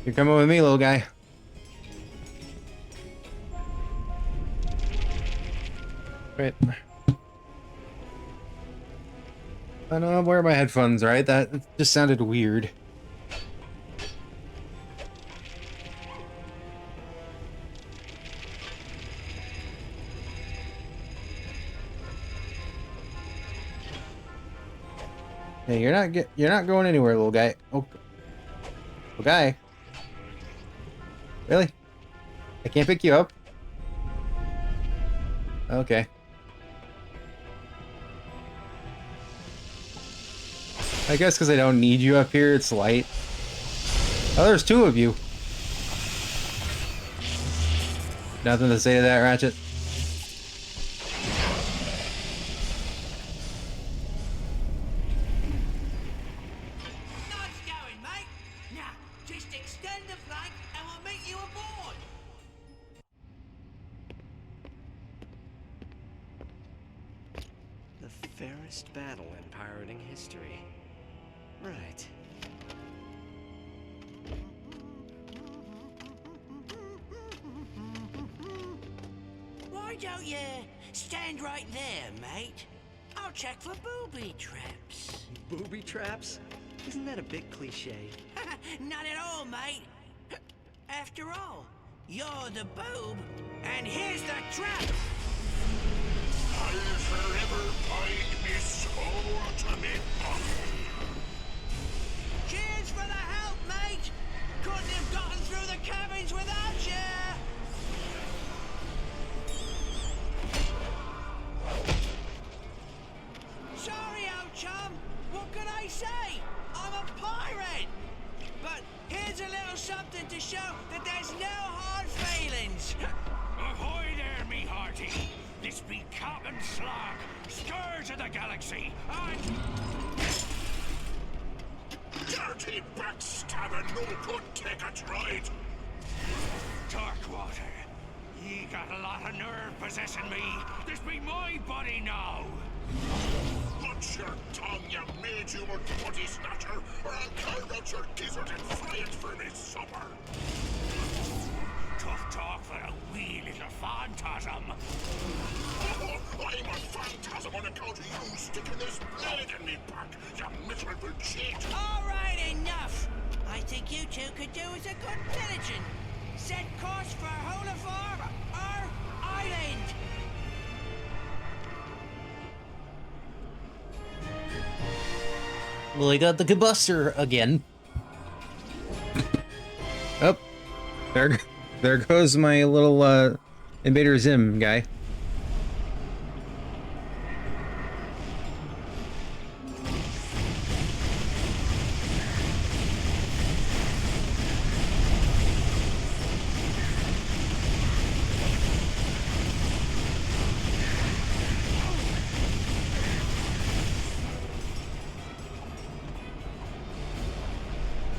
Speaker 1: You're coming with me, little guy. Right. I know I'm wearing my headphones, right? That just sounded weird. Hey, you're not going anywhere, little guy. Oh, little guy. Really? I can't pick you up? Okay. I guess because I don't need you up here, it's light. Oh, there's two of you. Nothing to say to that, Ratchet?
Speaker 2: Nice going, mate. Now, just extend the flag and we'll meet you aboard.
Speaker 4: The fairest battle in pirating history. Right.
Speaker 2: Why don't you stand right there, mate? I'll check for booby traps.
Speaker 4: Booby traps? Isn't that a bit cliche?
Speaker 2: Not at all, mate. After all, you're the boob, and here's the trap.
Speaker 8: I'll forever bind me soul to me body.
Speaker 2: Cheers for the help, mate. Couldn't have gotten through the cabins without you. Sorry, old chum. What can I say? I'm a pirate. But here's a little something to show that there's no hard feelings.
Speaker 3: Ahoy there, me hearty! This be Captain Slag, scourge of the galaxy, and...
Speaker 8: Dirty backstabber, no good take a ride.
Speaker 3: Darkwater, ye got a lot of nerve possessing me. This be my body now.
Speaker 8: Watch your tongue, you made-humor body snatcher, or I'll carve out your gizzard and fry it for me supper.
Speaker 3: Tough talk for a wee little phantasm.
Speaker 8: Oh, I'm a phantasm on account of you sticking this blade in me back, you miserable cheat.
Speaker 2: All right, enough. I think you two could do with a good pillaging. Set course for Holafar or Island.
Speaker 1: Well, I got the combustor again. Oh, there goes my little Invader Zim guy.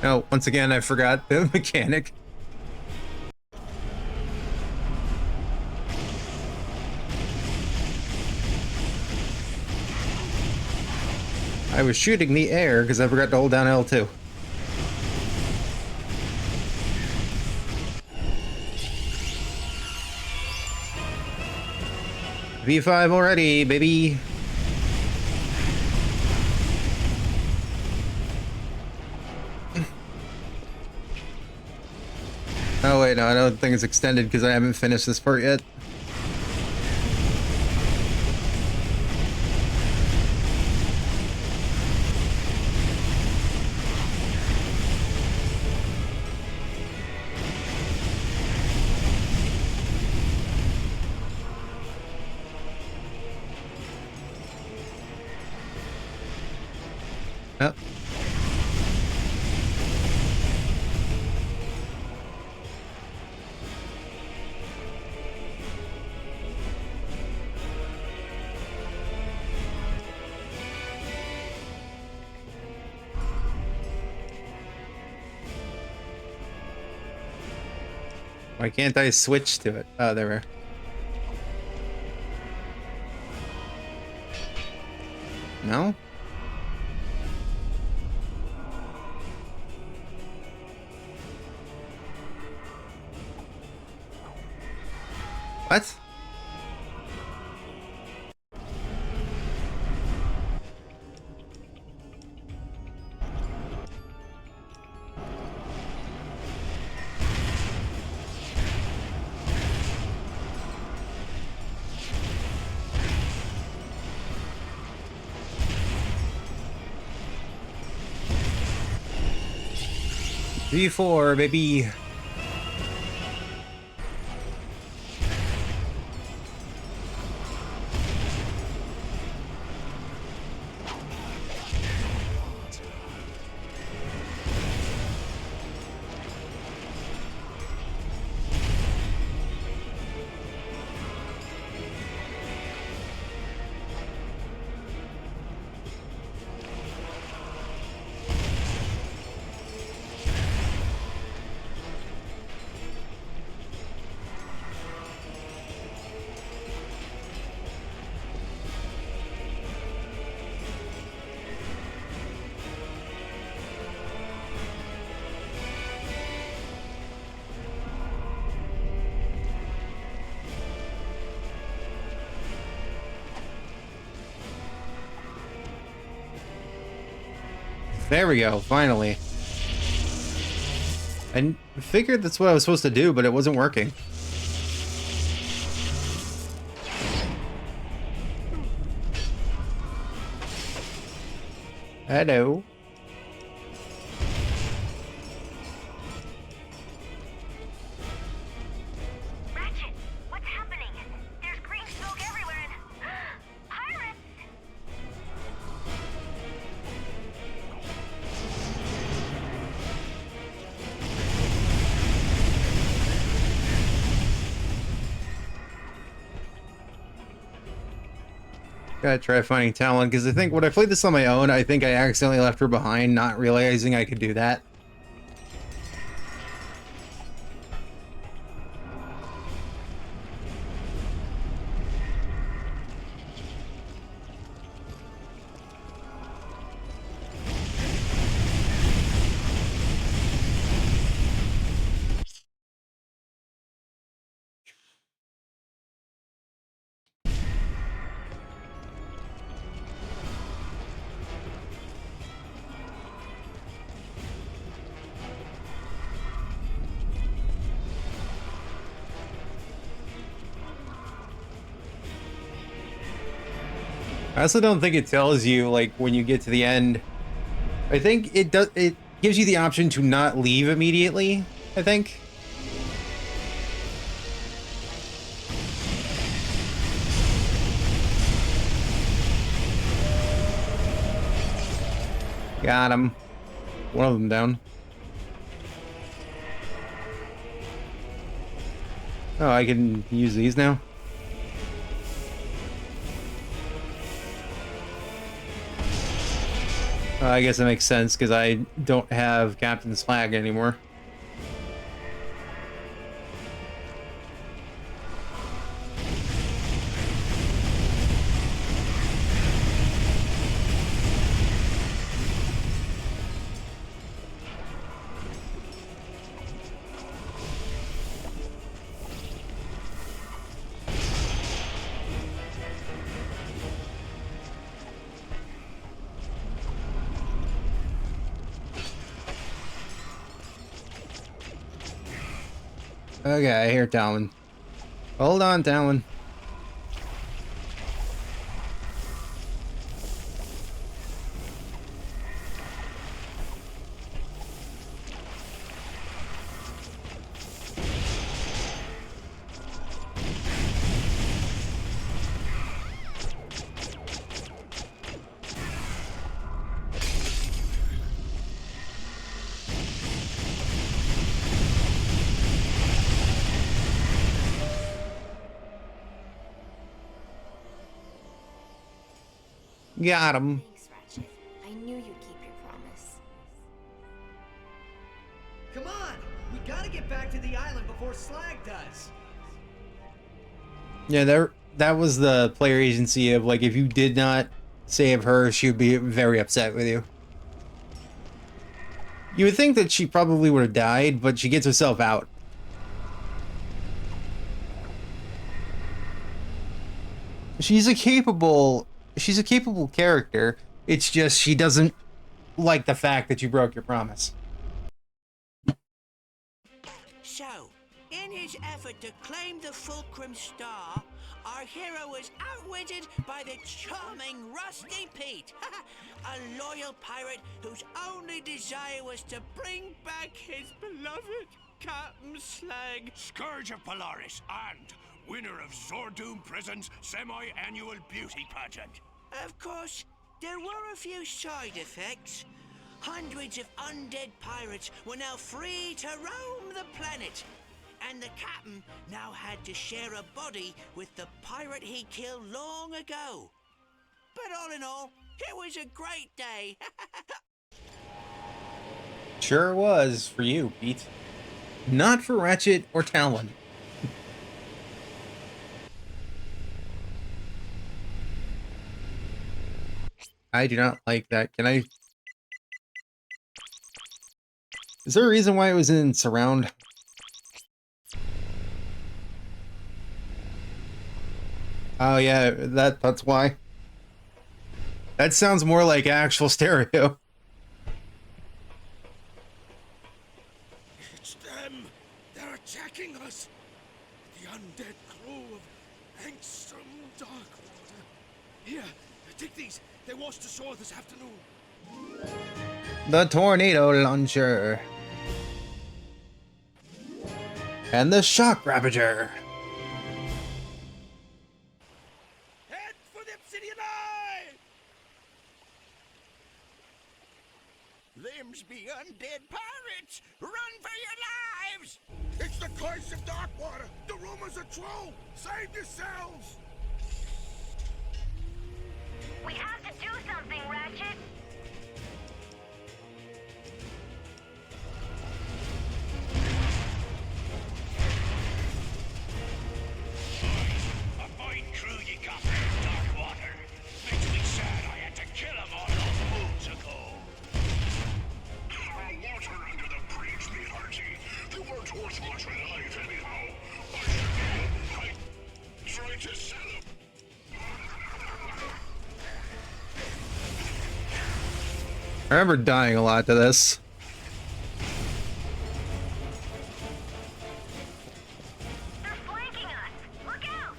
Speaker 1: Oh, once again, I forgot the mechanic. I was shooting the air because I forgot to hold down L2. V5 already, baby. Oh wait, no, I don't think it's extended because I haven't finished this part yet. Yep. Why can't I switch to it? Oh, there we are. No? What? V4, baby. There we go, finally. I figured that's what I was supposed to do, but it wasn't working. Hello.
Speaker 5: Ratchet, what's happening? There's green smoke everywhere and... Pirates!
Speaker 1: Gotta try finding Talon, because I think when I played this on my own, I think I accidentally left her behind, not realizing I could do that. I also don't think it tells you, like, when you get to the end. I think it does. It gives you the option to not leave immediately, I think. Got him. One of them down. Oh, I can use these now? I guess that makes sense, because I don't have Captain Slag anymore. Okay, I hear Talwyn. Hold on, Talwyn. Got him.
Speaker 5: Thanks, Ratchet. I knew you'd keep your promise.
Speaker 4: Come on! We gotta get back to the island before Slag does!
Speaker 1: Yeah, that was the player agency of, like, if you did not save her, she would be very upset with you. You would think that she probably would have died, but she gets herself out. She's a capable character. It's just she doesn't like the fact that you broke your promise.
Speaker 2: So, in his effort to claim the Fulcrum Star, our hero was outwitted by the charming Rusty Pete, a loyal pirate whose only desire was to bring back his beloved Captain Slag.
Speaker 3: Scourge of Polaris and winner of Zordoom Prison's semi-annual beauty pageant.
Speaker 2: Of course, there were a few side effects. Hundreds of undead pirates were now free to roam the planet, and the captain now had to share a body with the pirate he killed long ago. But all in all, it was a great day.
Speaker 1: Sure was for you, Pete. Not for Ratchet or Talwyn. I do not like that. Can I... Is there a reason why it was in surround? Oh yeah, that's why. That sounds more like actual stereo.
Speaker 3: It's them. They're attacking us. The undead crew of Angstrom Darkwater. Here, take these. They washed ashore this afternoon.
Speaker 1: The tornado launcher. And the shock ravager.
Speaker 3: Head for the Obsidian Eye! Them's be undead pirates! Run for your lives! It's the curse of Darkwater! The rumors are true! Save yourselves!
Speaker 5: We have to do something, Ratchet.
Speaker 3: A fine crew you got there, Darkwater. Makes me sad I had to kill them all those moons ago.
Speaker 8: Water under the bridge, me hearty. They weren't worth much alive anyhow. I tried to sell them.
Speaker 1: I remember dying a lot to this.
Speaker 5: They're flanking us. Look out!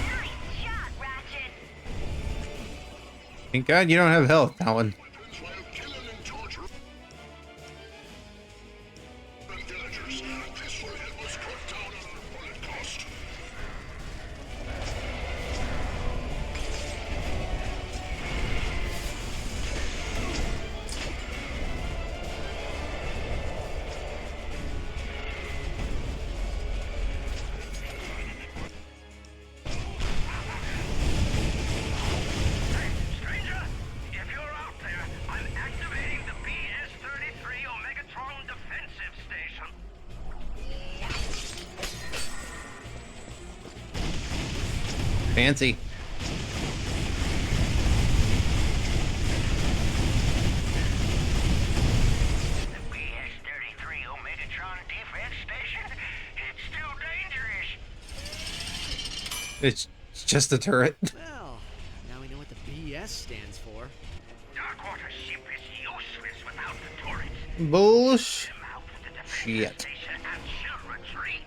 Speaker 5: Nice shot, Ratchet.
Speaker 1: Thank God you don't have health, Talwyn.
Speaker 8: While killing and torturing villagers, this will help us cut down on our bullet cost.
Speaker 6: Stranger, if you're out there, I'm activating the PS-33 Omegatron defensive station.
Speaker 1: Fancy.
Speaker 6: The PS-33 Omegatron defense station? It's still dangerous.
Speaker 1: It's just a turret.
Speaker 4: Well, now we know what the BS stands for.
Speaker 6: Darkwater ship is useless without the turrets.
Speaker 1: Bullshit.
Speaker 6: Come out of the defensive
Speaker 1: Shit.
Speaker 6: station and she'll retreat.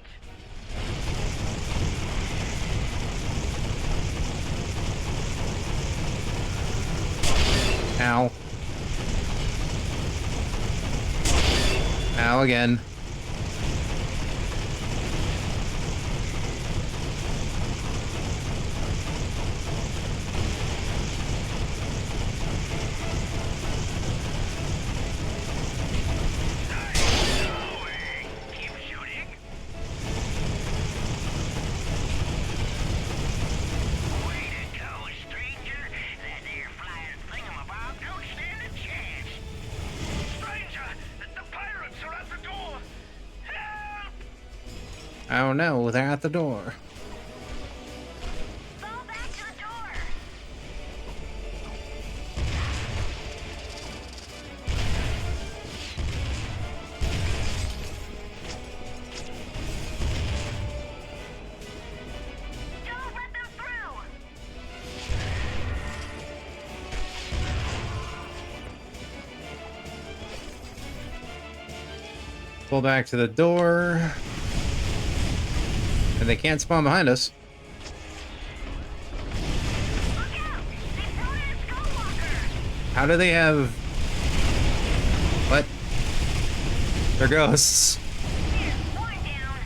Speaker 1: Ow. Ow again.
Speaker 6: Keep shooting. Way to go, stranger. That there flying thingamabob don't stand a chance.
Speaker 1: Oh no, they're at the door.
Speaker 5: Fall back to the door. Don't let them through.
Speaker 1: Pull back to the door. And they can't spawn behind us.
Speaker 5: Look out! They brought in a Skullwalker.
Speaker 1: How do they have... What? They're ghosts.
Speaker 5: Here, one down.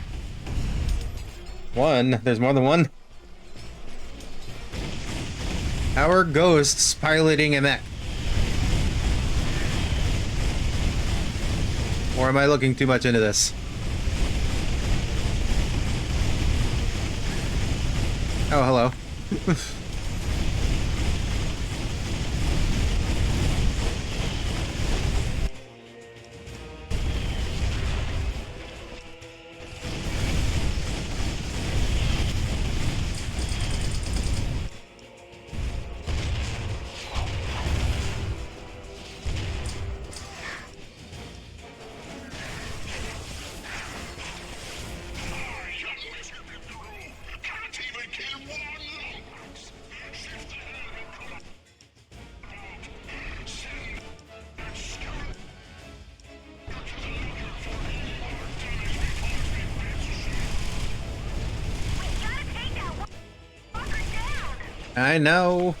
Speaker 1: One? There's more than one? How are ghosts piloting a mech? Or am I looking too much into this? Oh, hello.
Speaker 8: Can't even kill one Lomax. Shift ahead and pull up. Send that scoundrel to the looker for any more damage before he breaks his
Speaker 5: We gotta take that walker down.
Speaker 1: I know.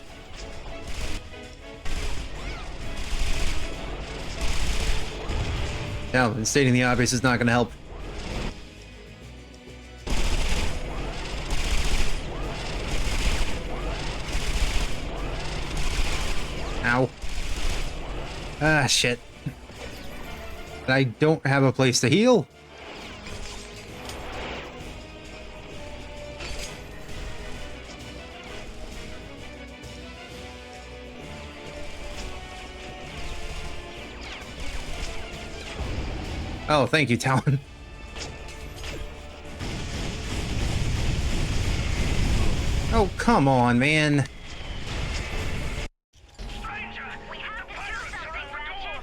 Speaker 1: Talwyn, stating the obvious is not going to help. Ow. Ah, shit. I don't have a place to heal. Oh, thank you, Talon. Oh, come on, man.
Speaker 5: We have to do something, Ratchet.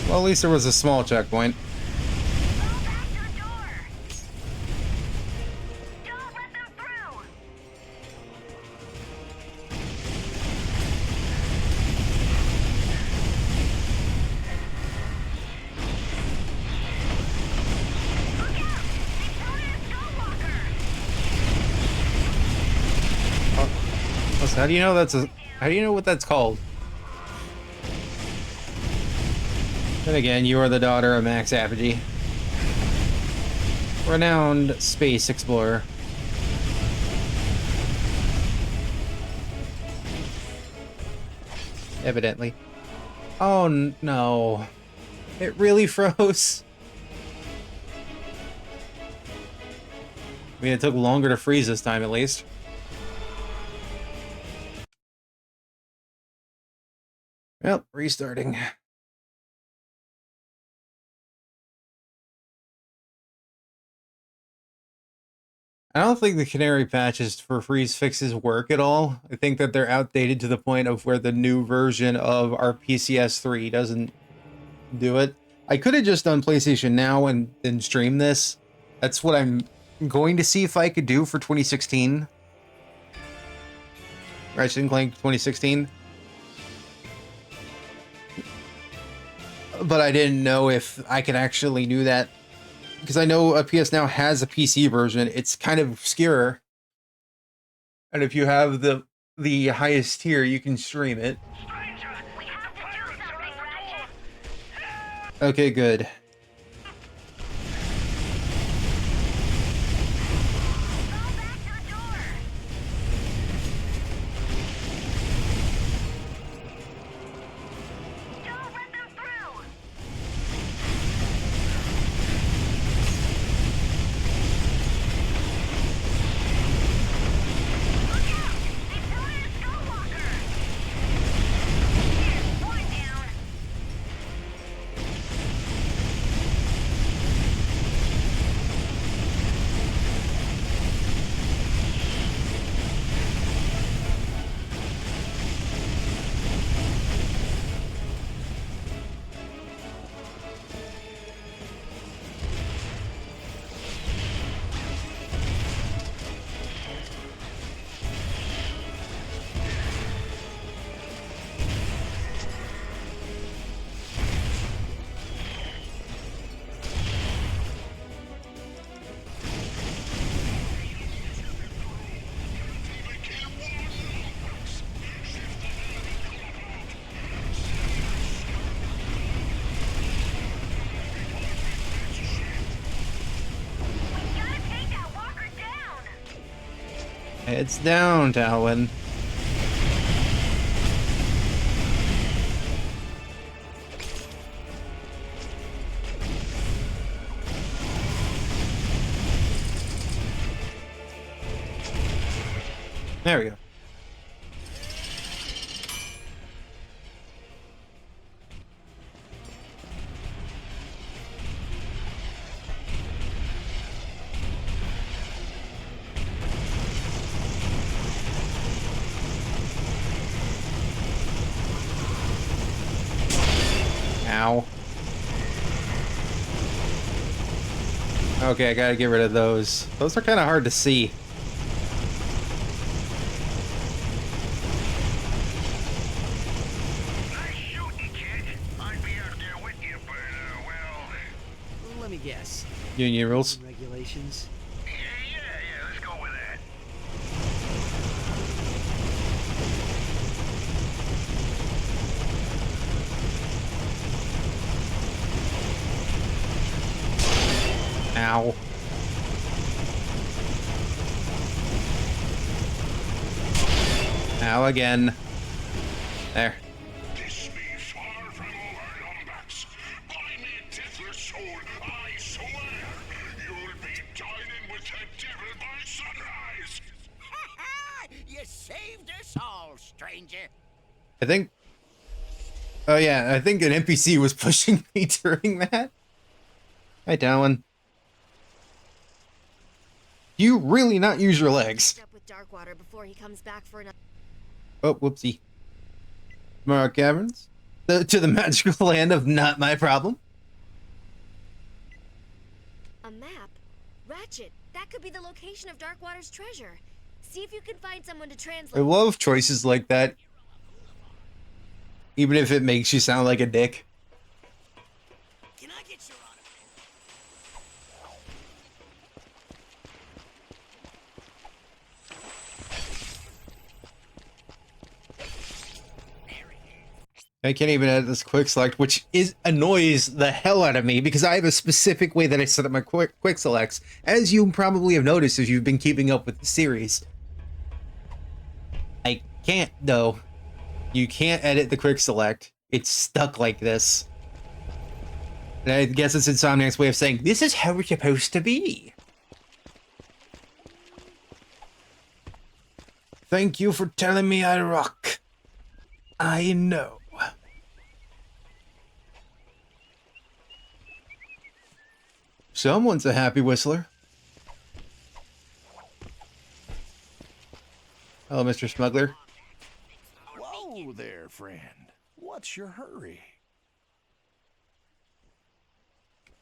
Speaker 1: Well, at least there was a small checkpoint.
Speaker 5: Fall back to the door. Don't let them through. Look out! They brought in a Skullwalker.
Speaker 1: Listen, how do you know that's a... How do you know what that's called? Then again, you are the daughter of Max Apogee, renowned space explorer. Evidently. Oh no. It really froze. I mean, it took longer to freeze this time, at least. Well, restarting. I don't think the canary patches for freeze fixes work at all. I think that they're outdated to the point of where the new version of our PS3 doesn't do it. I could have just done PlayStation Now and then stream this. That's what I'm going to see if I could do for 2016. Ratchet and Clank 2016. But I didn't know if I could actually do that. Because I know a PS Now has a PC version. It's kind of obscure. And if you have the highest tier, you can stream it.
Speaker 5: We have to do something, Ratchet.
Speaker 1: Okay, good.
Speaker 5: Fall back to the door. Don't let them through. Look out! They brought in a Skullwalker. Here, one down.
Speaker 1: Heads down, Talwyn. There we go. Ow. Okay, I gotta get rid of those. Those are kind of hard to see.
Speaker 6: Nice shooting, kid. I'd be out there with you, but, well...
Speaker 4: Let me guess.
Speaker 1: Union rules.
Speaker 4: Regulations?
Speaker 6: Yeah, let's go with that.
Speaker 1: Ow. Ow again. There.
Speaker 8: This be far from over, Lumbax. By me Tiddler's soul, I swear, you'll be dining with the devil by sunrise.
Speaker 2: You saved us all, stranger.
Speaker 1: I think... Oh yeah, I think an NPC was pushing me during that. Hi, Talwyn. You really not use your legs.
Speaker 5: Up with Darkwater before he comes back for another.
Speaker 1: Oh, whoopsie. Tomorrow Caverns? To the magical land of not my problem?
Speaker 5: A map? Ratchet, that could be the location of Darkwater's treasure. See if you can find someone to
Speaker 1: I
Speaker 5: translate.
Speaker 1: love choices like that. Even if it makes you sound like a dick.
Speaker 2: Can I get your honor?
Speaker 1: I can't even edit this quick select, which annoys the hell out of me because I have a specific way that I set up my quick selects, as you probably have noticed if you've been keeping up with the series. I can't though. You can't edit the quick select. It's stuck like this. And I guess it's Insomniac's way of saying, this is how it's supposed to be. Thank you for telling me I rock. I know. Someone's a happy whistler. Hello, Mr. Smuggler.
Speaker 7: Whoa there, friend. What's your hurry?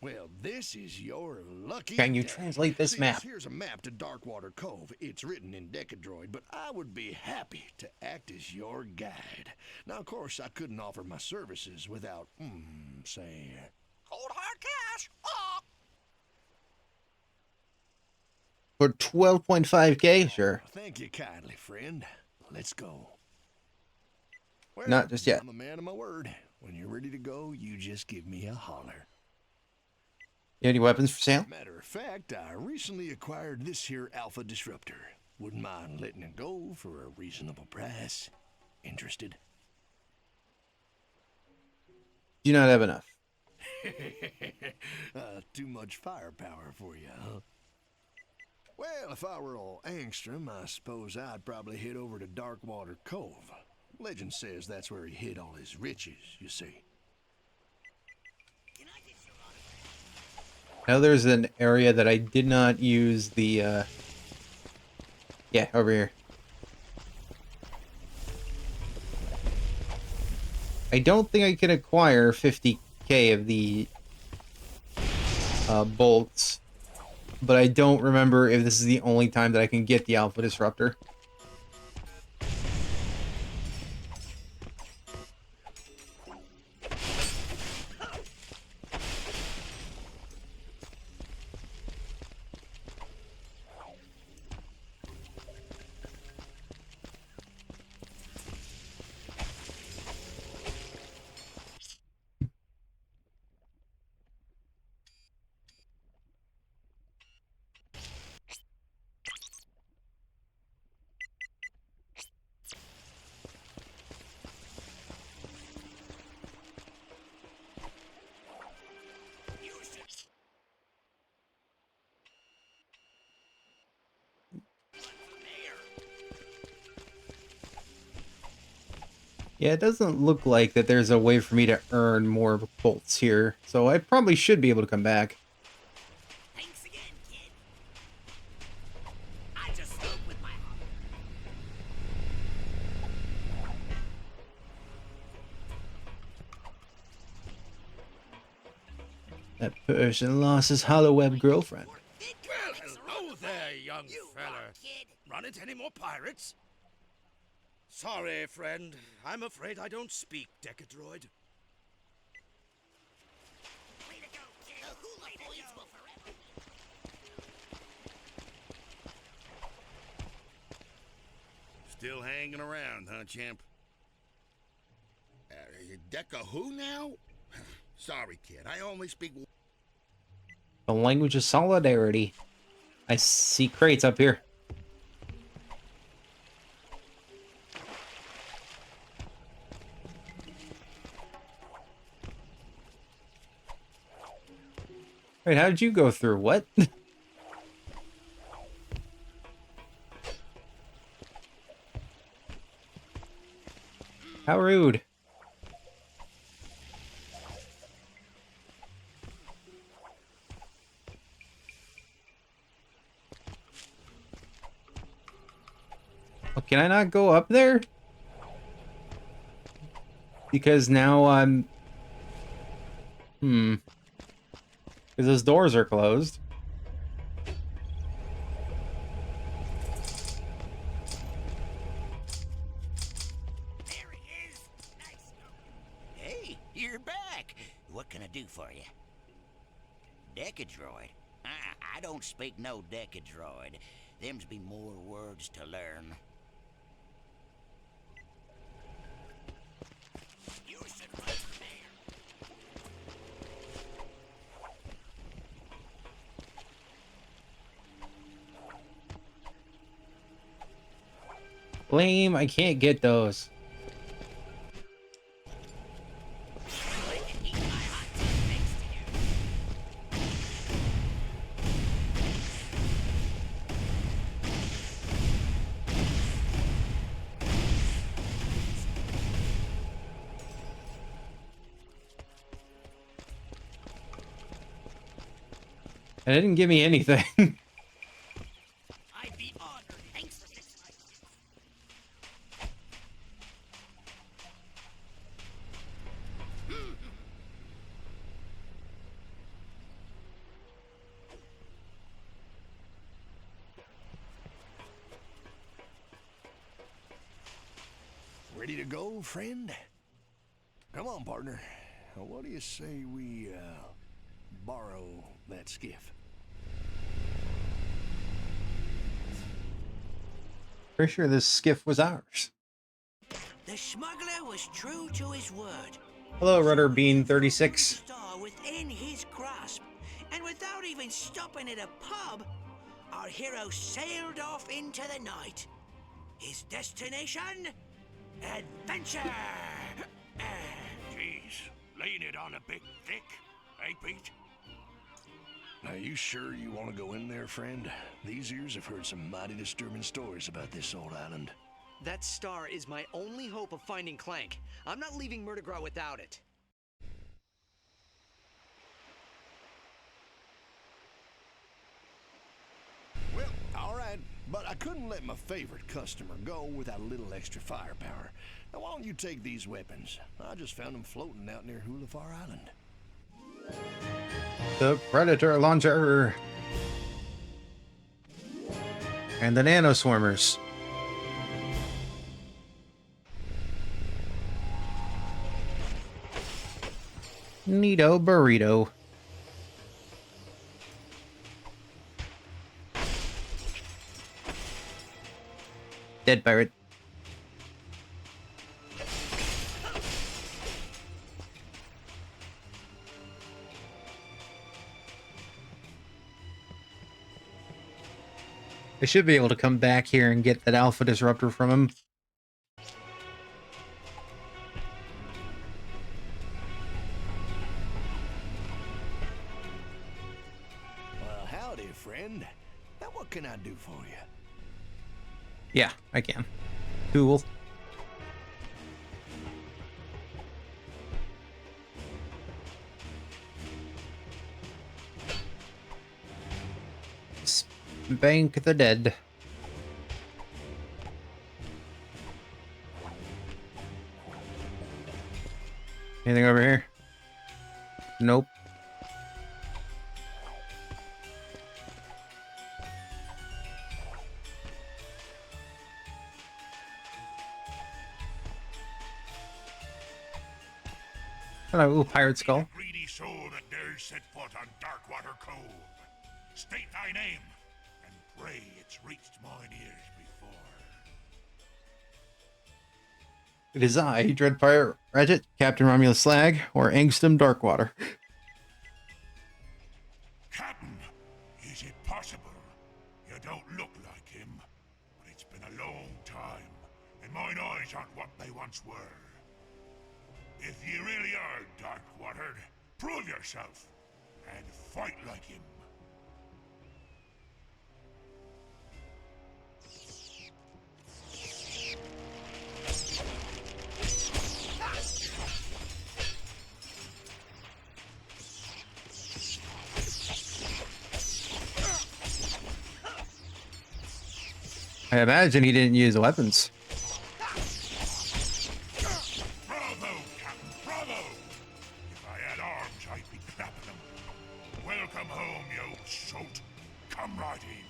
Speaker 7: Well, this is your lucky
Speaker 1: Can you
Speaker 7: day.
Speaker 1: translate this
Speaker 7: See,
Speaker 1: map?
Speaker 7: Here's a map to Darkwater Cove. It's written in Decadroid, but I would be happy to act as your guide. Now, of course, I couldn't offer my services without, say...
Speaker 2: Cold hard cash. Oh.
Speaker 1: For 12.5k? Sure.
Speaker 7: Thank you kindly, friend. Let's go. Well,
Speaker 1: Not just yet.
Speaker 7: I'm a man of my word. When you're ready to go, you just give me a holler.
Speaker 1: You have any weapons for sale?
Speaker 7: Matter of fact, I recently acquired this here Alpha Disruptor. Wouldn't mind letting it go for a reasonable price. Interested?
Speaker 1: Do not have enough.
Speaker 7: Too much firepower for you, huh? Well, if I were all Angstrom, I suppose I'd probably head over to Darkwater Cove. Legend says that's where he hid all his riches, you see.
Speaker 2: Can I get your honor?
Speaker 1: Now there's an area that I did not use the, yeah, over here. I don't think I can acquire 50k of the bolts, but I don't remember if this is the only time that I can get the Alpha Disruptor. Yeah, it doesn't look like that there's a way for me to earn more bolts here, so I probably should be able to come back.
Speaker 2: Thanks again, kid. I just spoke with my heart.
Speaker 1: That person lost his hollow-web girlfriend.
Speaker 7: Well, hello there, young fella. Run into any more pirates? Sorry, friend. I'm afraid I don't speak Decadroid.
Speaker 2: Way to go, kid. The hula boys will forever.
Speaker 9: Still hanging around, huh, champ? Deca who now? Sorry, kid. I only speak...
Speaker 1: The language of solidarity. I see crates up here. Wait, how did you go through? What? How rude. Oh, can I not go up there? Because now I'm... Because those doors are closed.
Speaker 2: There he is. Nice. Hey, you're back. What can I do for you? Decadroid? I don't speak no Decadroid. Them's be more words to learn. You should run from there.
Speaker 1: Blame, I can't get those.
Speaker 2: I can eat my hot tea thanks to you.
Speaker 1: It didn't give me anything.
Speaker 2: I'd be honored. Thanks for this.
Speaker 7: Ready to go, friend? Come on, partner. What do you say we, borrow that skiff?
Speaker 1: Pretty sure this skiff was ours.
Speaker 2: The smuggler was true to his word.
Speaker 1: Hello, Rudder Bean 36.
Speaker 2: Star within his grasp, and without even stopping at a pub, our hero sailed off into the night. His destination? Adventure!
Speaker 8: Jeez, laying it on a bit thick, eh, Pete?
Speaker 7: Are you sure you want to go in there, friend? These ears have heard some mighty disturbing stories about this old island.
Speaker 4: That star is my only hope of finding Clank. I'm not leaving Murdergraw without it.
Speaker 7: Well, all right, but I couldn't let my favorite customer go without a little extra firepower. Now, why don't you take these weapons? I just found them floating out near Hulafar Island.
Speaker 1: The Predator Launcher. And the Nano Swarmers. Neato burrito. Dead pirate. I should be able to come back here and get that Alpha Disruptor from him.
Speaker 7: Well, howdy, friend. Now, what can I do for you?
Speaker 1: Bank the dead. Anything over here? Nope. Hello, ooh, pirate skull.
Speaker 8: Greedy soul that dares set foot on Darkwater Cove. State thy name, and pray it's reached mine ears before.
Speaker 1: It is I, Dread Pirate Ratchet, Captain Romulus Slag, or Angstum Darkwater.
Speaker 8: Captain, is it possible? You don't look like him, but it's been a long time, and mine eyes aren't what they once were. If you really are Darkwatered, prove yourself, and fight like him.
Speaker 1: I imagine he didn't use weapons.
Speaker 8: Bravo, Captain, bravo! If I had arms, I'd be clapping them. Welcome home, you old salt. Come right in.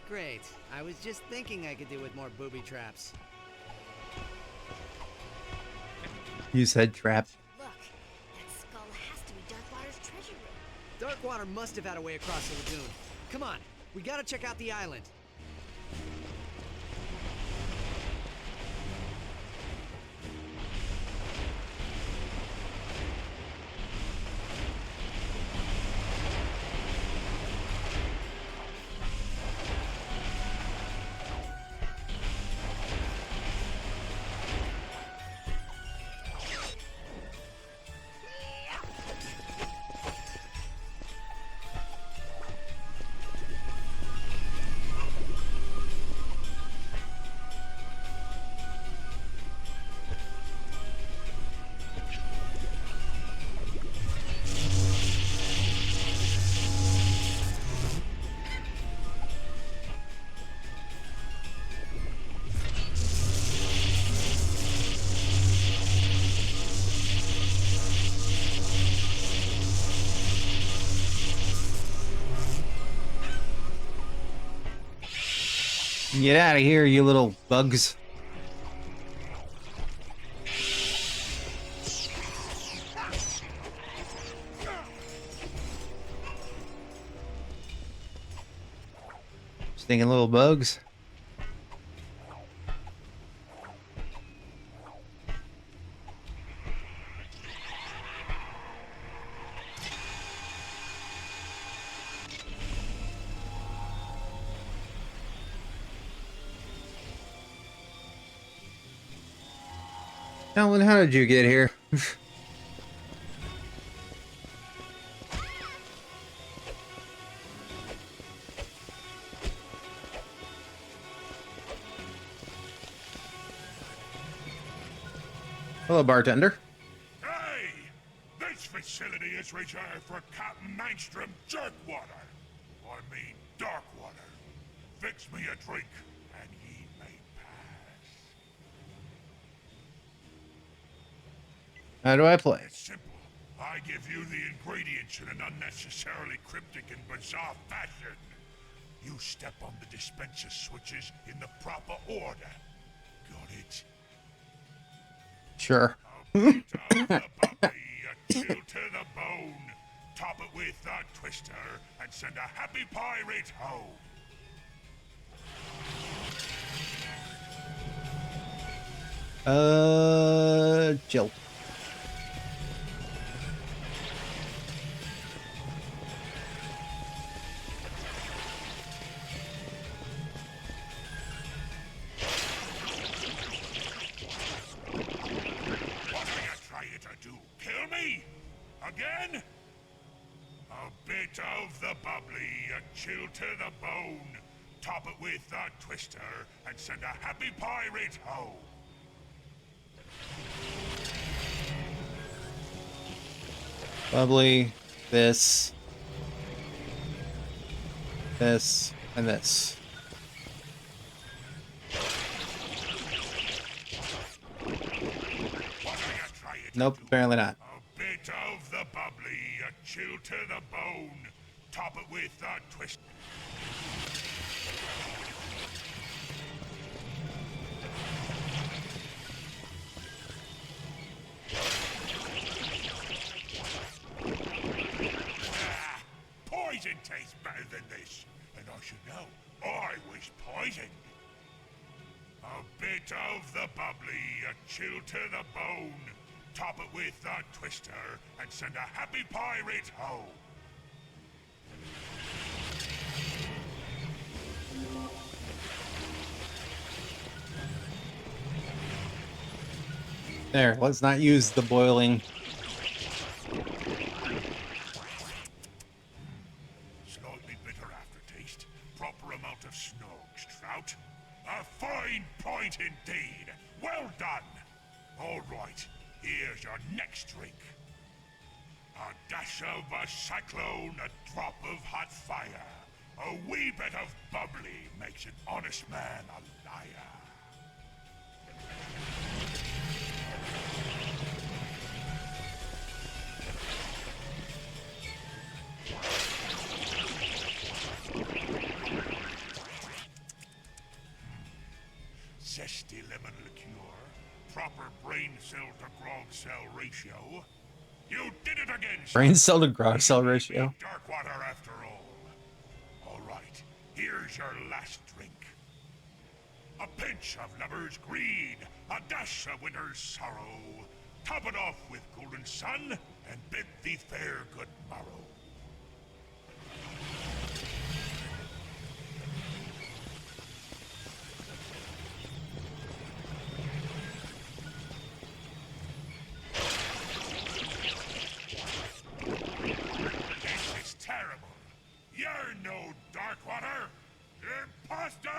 Speaker 4: Great. I was just thinking I could do with more booby traps.
Speaker 1: You said trap.
Speaker 5: Look, that skull has to be Darkwater's treasure room.
Speaker 4: Darkwater must have had a way across the lagoon. Come on, we gotta check out the island.
Speaker 1: Get out of here, you little bugs. Stinking little bugs. Talwyn, how did you get here? Hello, bartender.
Speaker 8: Hey! This facility is reserved for Captain Mainstream Jerkwater. I mean Darkwater. Fix me a drink, and ye may pass.
Speaker 1: How do I play?
Speaker 8: It's simple. I give you the ingredients in an unnecessarily cryptic and bizarre fashion. You step on the dispenser switches in the proper order. Got it?
Speaker 1: Sure.
Speaker 8: A bit of the bubbly, a chill to the bone. Top it with a twister, and send a happy pirate home.
Speaker 1: Jill.
Speaker 8: What are you trying to do? Kill me? Again? A bit of the bubbly, a chill to the bone. Top it with a twister, and send a happy pirate home.
Speaker 1: Bubbly, this, and this. Nope, apparently not.
Speaker 8: A bit of the bubbly, a chill to the bone. Top it with a twist. Poison tastes better than this, and I should know. I was poisoned. A bit of the bubbly, a chill to the bone. Top it with a twister, and send a happy pirate home.
Speaker 1: There, let's not use the boiling.
Speaker 8: Slightly bitter aftertaste. Proper amount of snogs, trout. A fine point indeed. Well done. All right, here's your next drink. A dash of a cyclone, a drop of hot fire. A wee bit of bubbly makes an honest man a liar. Zesty lemon liqueur, proper brain cell to grog cell ratio. You did it again, sir.
Speaker 1: Brain cell to grog cell ratio.
Speaker 8: Darkwater after all. All right, here's your last drink. A pinch of lover's greed, a dash of winter's sorrow. Top it off with golden sun, and bid thee fair good morrow. This is terrible. You're no Darkwater. Imposter!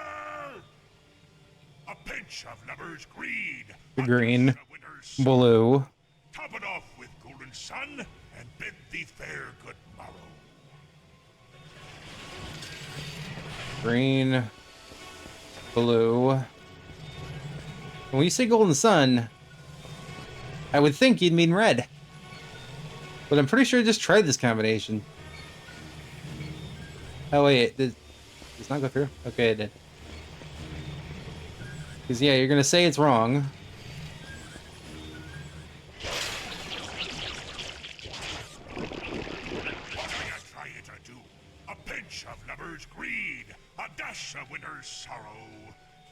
Speaker 8: A pinch of lover's greed.
Speaker 1: The
Speaker 8: a
Speaker 1: green,
Speaker 8: dash of winter's sorrow.
Speaker 1: blue.
Speaker 8: Top it off with golden sun, and bid thee fair good morrow.
Speaker 1: Green, blue. When you say golden sun, I would think you'd mean red. But I'm pretty sure I just tried this combination. Oh wait, does not go through? Okay, it did. Because yeah, you're gonna say it's wrong.
Speaker 8: What are you trying to do? A pinch of lover's greed, a dash of winter's sorrow.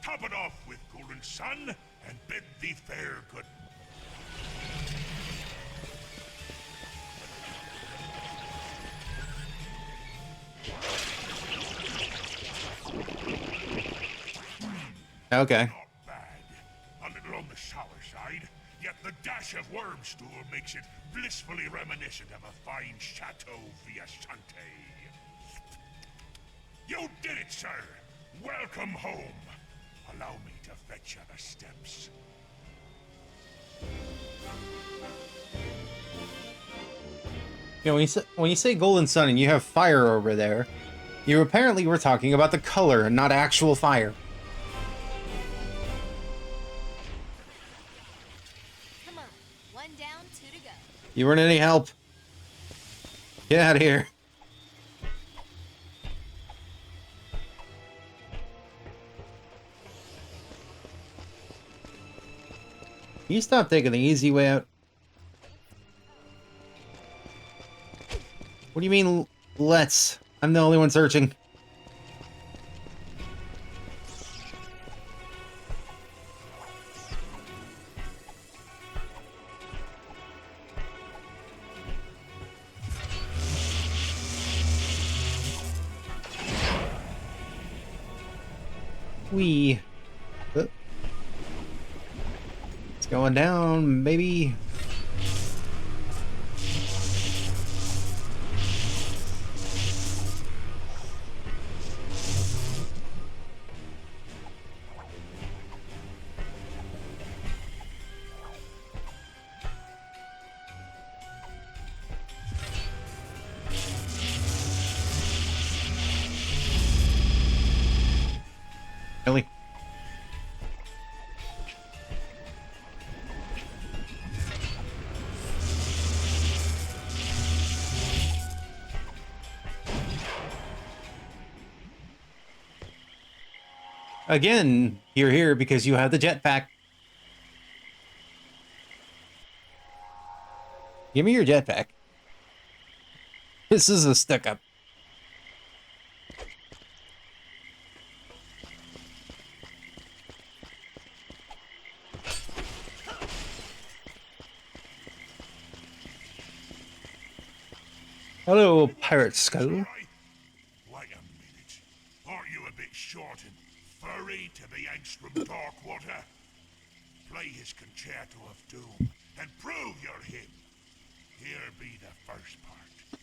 Speaker 8: Top it off with golden sun, and bid thee fair good.
Speaker 1: Okay.
Speaker 8: Not bad. A little on the sour side, yet the dash of worm stool makes it blissfully reminiscent of a fine Chateau Viasante. You did it, sir. Welcome home. Allow me to fetch you the steps.
Speaker 1: You know, when you say golden sun and you have fire over there, you apparently were talking about the color, not actual fire.
Speaker 5: Come on, one down, two to go.
Speaker 1: You weren't any help. Get out of here. Can you stop taking the easy way out? What do you mean, let's? I'm the only one searching. Wee. It's going down, maybe. Again, you're here because you have the jetpack. Give me your jetpack. This is a stuck-up. Hello, Pirate Skull.
Speaker 8: Wait a minute. Aren't you a bit short and furry to be angst from Darkwater? Play his concerto of doom and prove you're him. Here be the first part.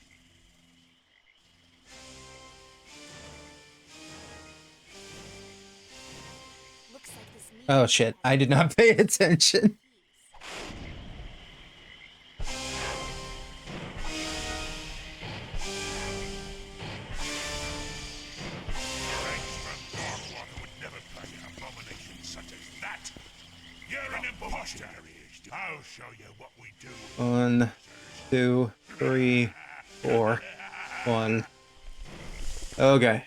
Speaker 5: Looks like this meeting
Speaker 1: Oh shit, I did not pay attention.
Speaker 8: Angst from Darkwater would never play an abomination such as that. You're an imposter. I'll show you what we do.
Speaker 1: 1, 2, 3, 4, 1. Okay.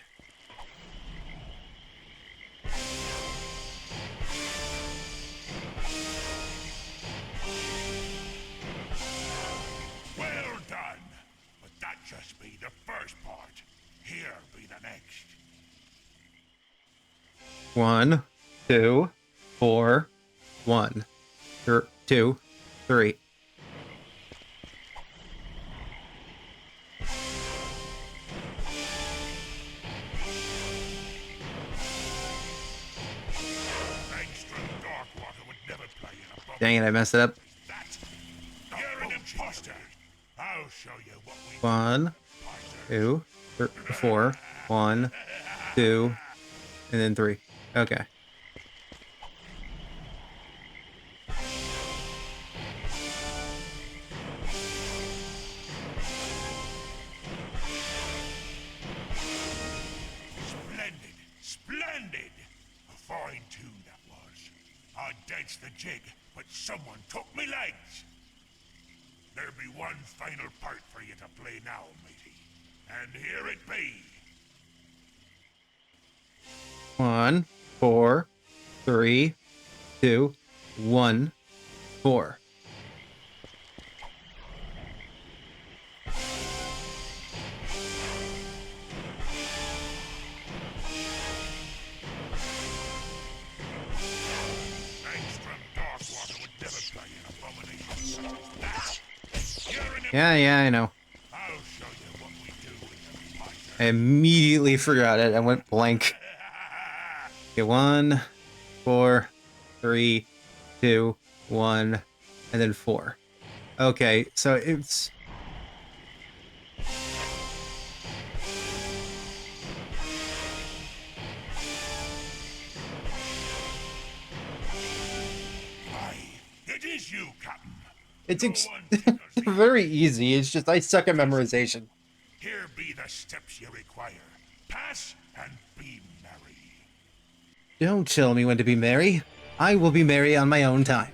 Speaker 8: Well done. But that just be the first part. Here be the next.
Speaker 1: 1, 2, 4, 1, 2, 3.
Speaker 8: Angst from Darkwater would never play an abomination.
Speaker 1: Dang it, I messed it up.
Speaker 8: That. You're an imposter. I'll show you what we
Speaker 1: 1, 2, 4, 1, 2, and then 3. Okay.
Speaker 8: Splendid, splendid! A fine tune that was. I danced the jig, but someone took me legs. There be one final part for you to play now, matey. And here it be.
Speaker 1: 1, 4, 3, 2, 1, 4.
Speaker 8: Angst from Darkwater would never play an abomination such as that. You're an
Speaker 1: Yeah, I know.
Speaker 8: I'll show you what we do with the fighter.
Speaker 1: I immediately forgot it. I went blank. Okay, 1, 4, 3, 2, 1, and then 4. Okay, so it's...
Speaker 8: Aye, it is you, Captain.
Speaker 1: It's
Speaker 8: No one tickles me.
Speaker 1: very easy. It's just I suck at memorization.
Speaker 8: Here be the steps you require. Pass and be merry.
Speaker 1: Don't tell me when to be merry. I will be merry on my own time.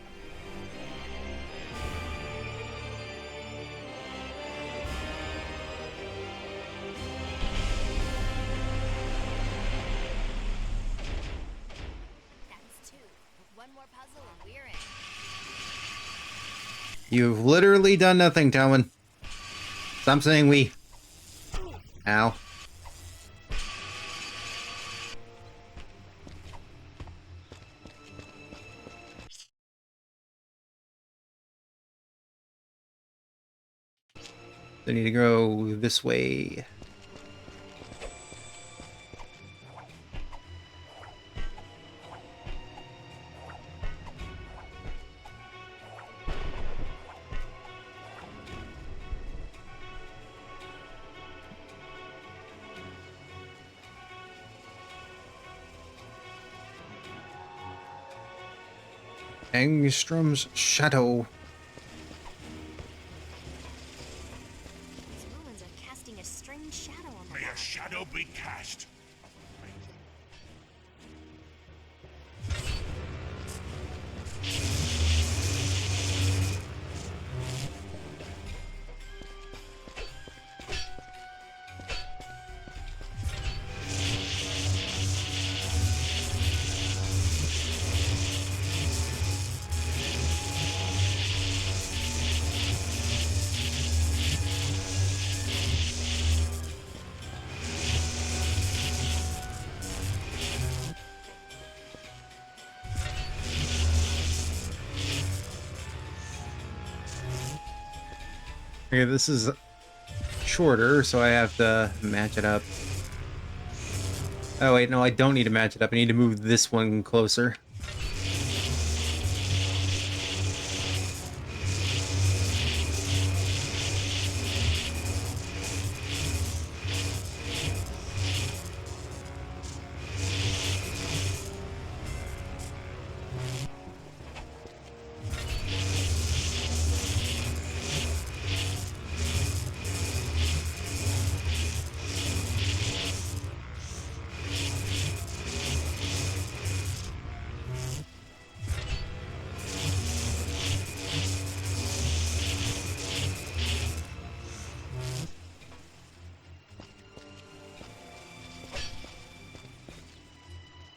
Speaker 5: That's 2. One more puzzle and we're in.
Speaker 1: You've literally done nothing, Talwyn. Stop saying we. Ow. I need to go this way. Angstrom's Shadow.
Speaker 5: These ruins are casting a strange shadow on the
Speaker 8: May
Speaker 5: wall.
Speaker 8: a shadow be cast.
Speaker 1: Okay, this is shorter, so I have to match it up. Oh wait, no, I don't need to match it up. I need to move this one closer.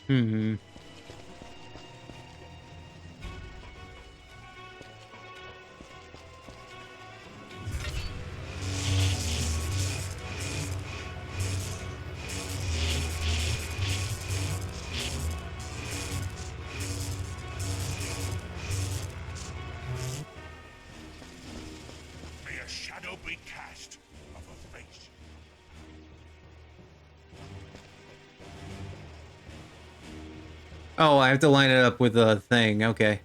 Speaker 1: Hmm.
Speaker 8: May a shadow be cast of a face.
Speaker 1: Oh, I have to line it up with a thing. Okay.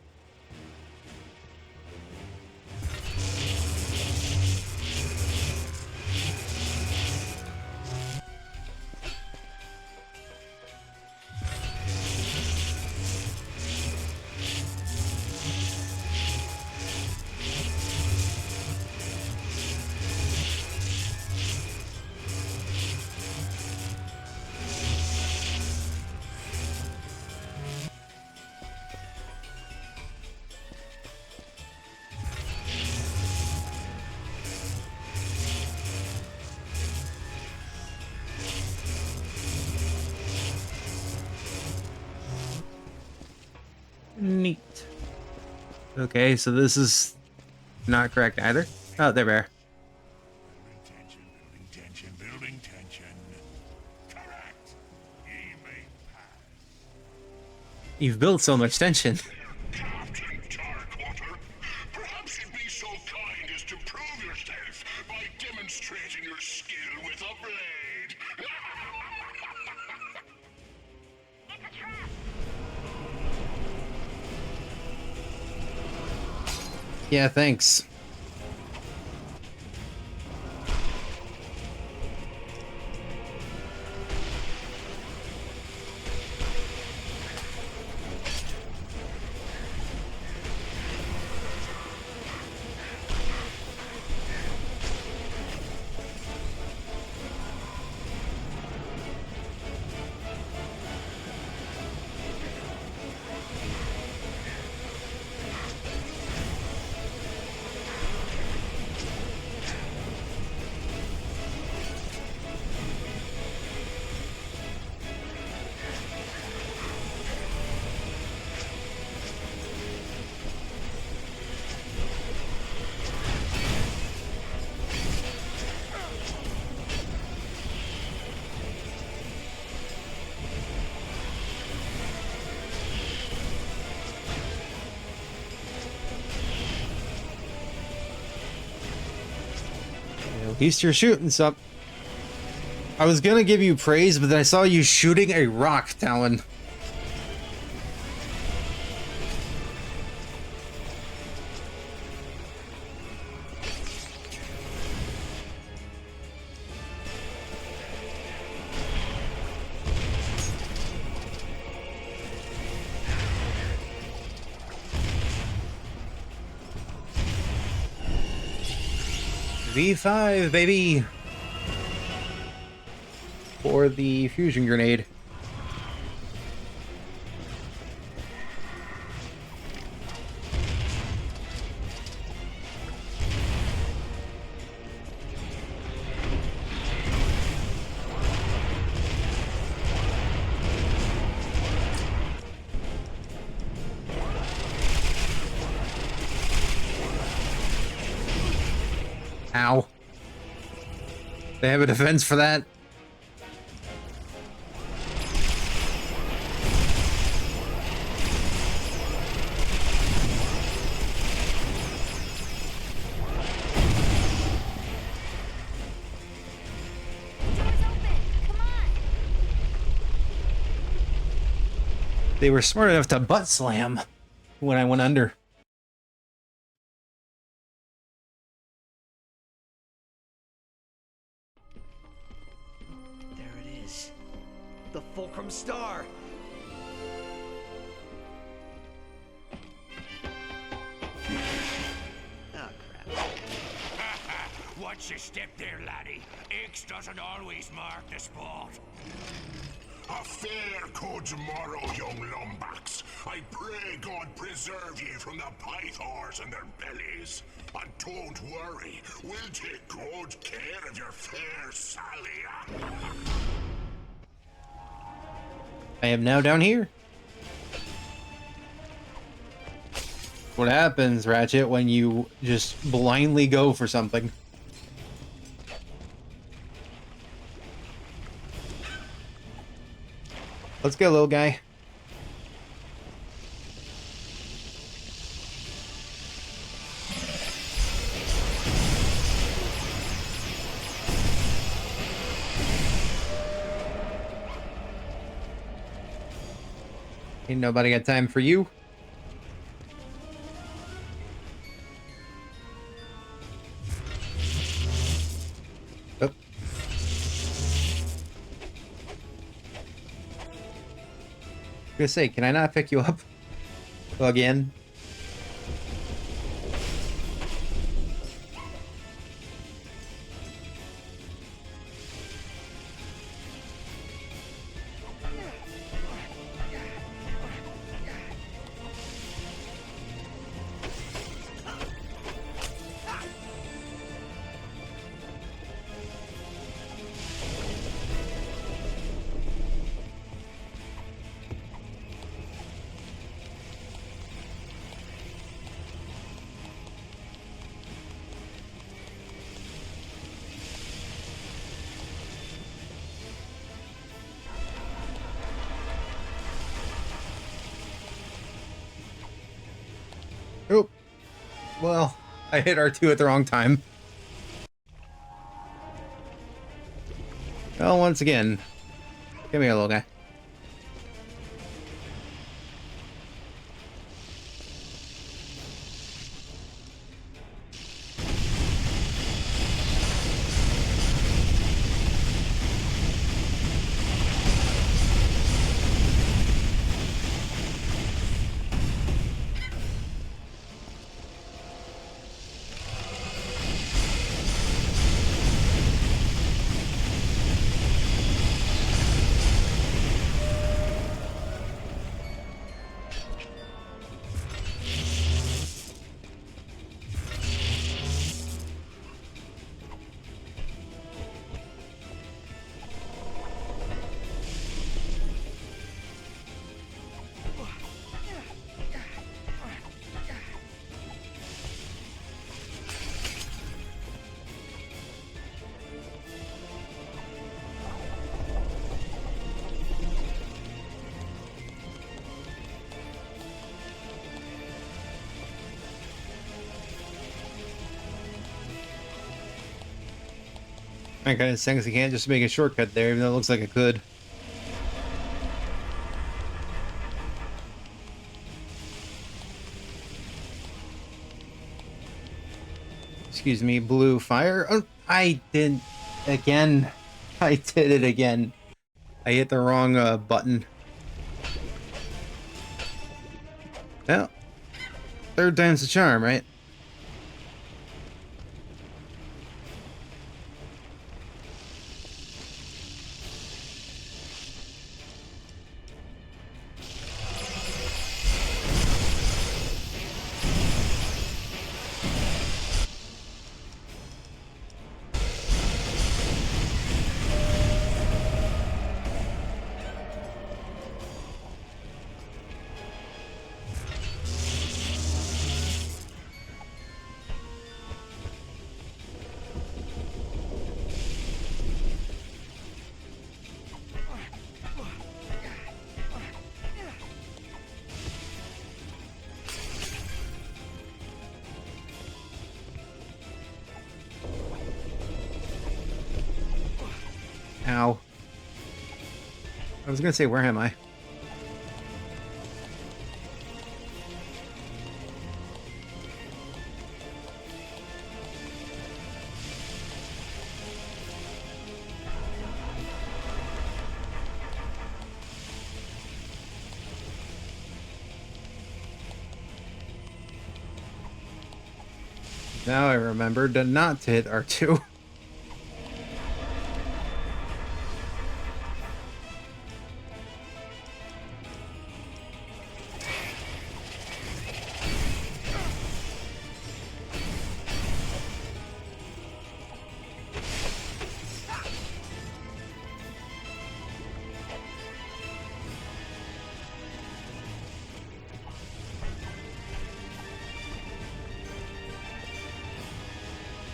Speaker 1: Neat. Okay, so this is not correct either. Oh, there we are.
Speaker 8: Building tension, building tension. Correct. Ye may pass.
Speaker 1: You've built so much tension.
Speaker 8: Captain Darkwater, perhaps you'd be so kind as to prove yourself by demonstrating your skill with a blade.
Speaker 6: It's a trap.
Speaker 1: Yeah, thanks. At least you're shooting some. I was gonna give you praise, but then I saw you shooting a rock, Talon. V5, baby! For the fusion grenade. Ow. They have a defense for that? They were smart enough to butt slam when I went under.
Speaker 4: There it is. The Fulcrum Star. Oh, crap.
Speaker 3: Watch your step there, laddie. X doesn't always mark the spot.
Speaker 8: A fair go tomorrow, young lumbacks. I pray God preserve ye from the pythors and their bellies. And don't worry, we'll take good care of your fair Sally.
Speaker 1: I am now down here. What happens, Ratchet, when you just blindly go for something? Let's go, little guy. Ain't nobody got time for you. Oh. I was gonna say, can I not pick you up again? Oh, well, I hit R2 at the wrong time. Well, once again, give me a little guy. I kind of thinks I can't just make a shortcut there, even though it looks like I could. Excuse me, blue fire. Oh, I didn't. Again. I did it again. I hit the wrong button. Well, third time's the charm, right? Ow. I was gonna say, where am I? Now I remembered to not to hit R2.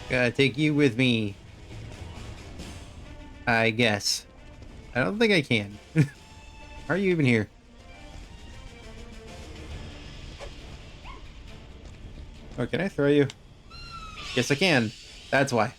Speaker 1: Gotta take you with me. I guess. I don't think I can. Are you even here? Oh, can I throw you? Yes, I can. That's why.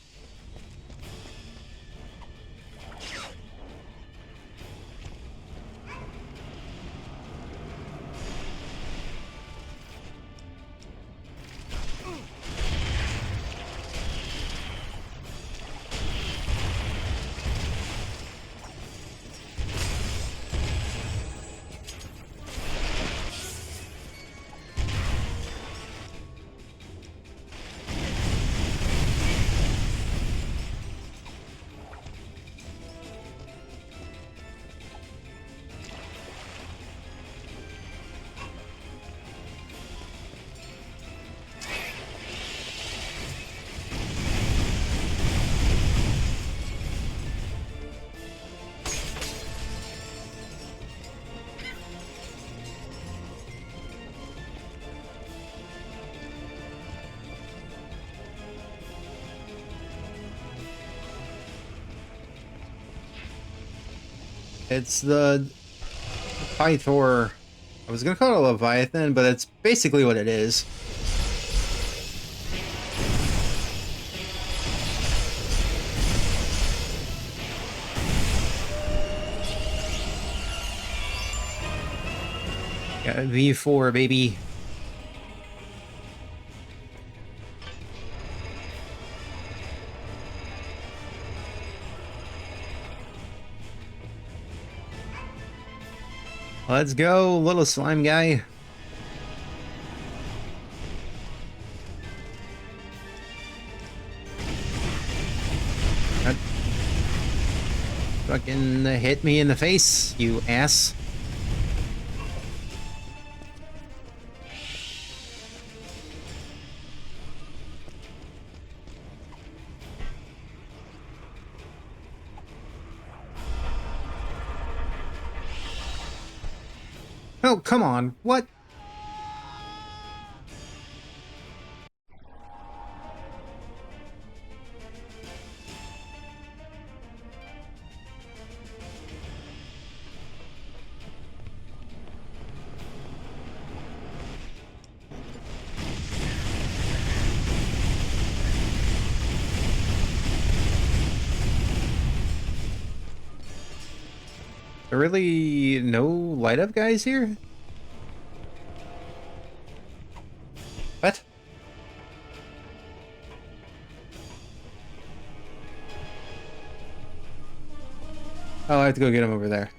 Speaker 1: It's the Pythor. I was gonna call it a Leviathan, but it's basically what it is. Got a V4, baby. Let's go, little slime guy. Fucking hit me in the face, you ass. Oh, come on. What? There really no light up guys here? What? Oh, I have to go get him over there.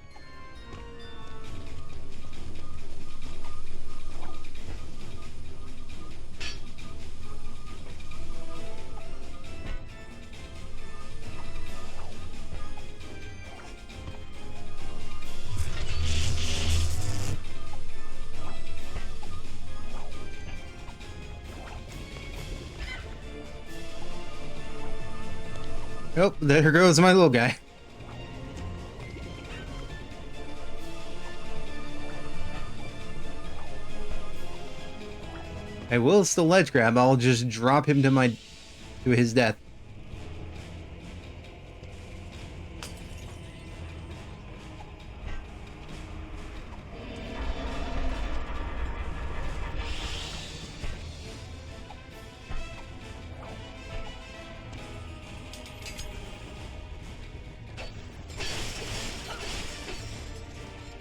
Speaker 1: Oh, there goes my little guy. I will still ledge grab. I'll just drop him to his death.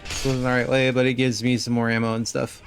Speaker 1: This wasn't the right way, but it gives me some more ammo and stuff.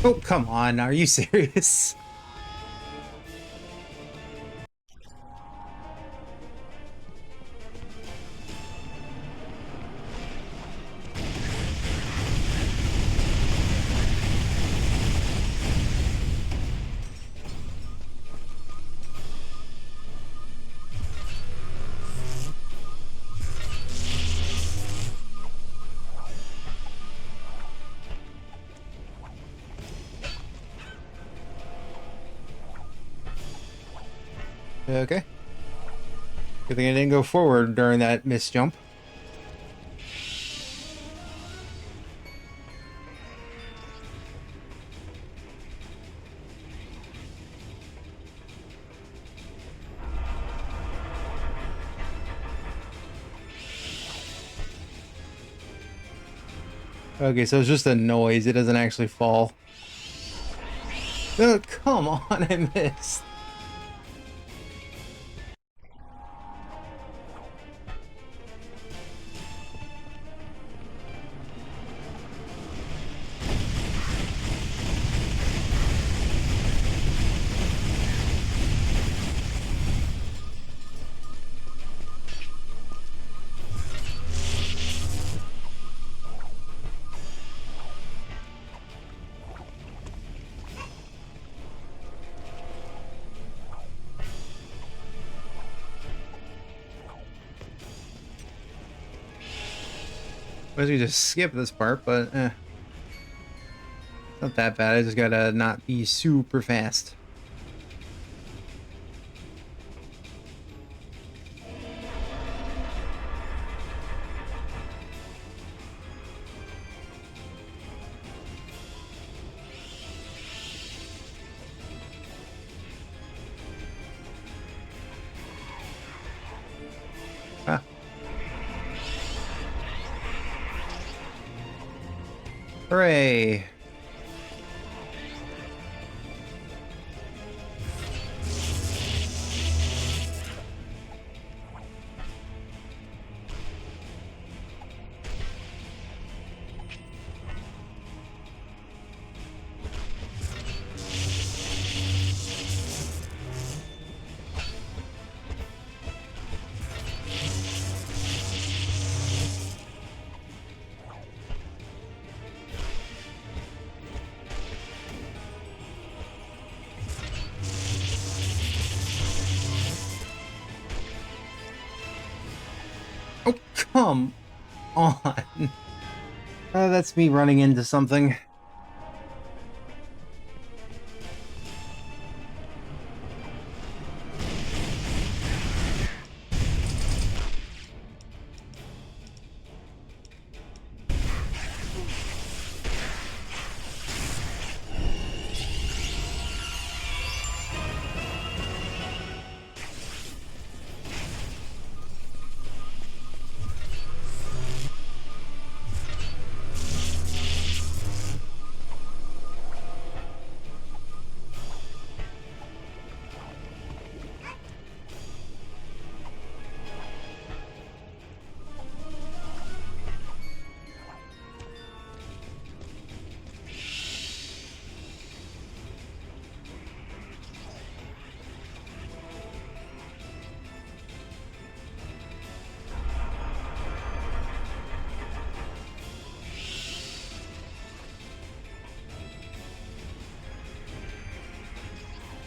Speaker 1: Oh, come on. Are you serious? Okay. Good thing I didn't go forward during that missed jump. Okay, so it's just a noise. It doesn't actually fall. Oh, come on, I missed. I was gonna just skip this part, but it's not that bad. I just gotta not be super fast. Ah. Hooray! Oh, come on. That's me running into something.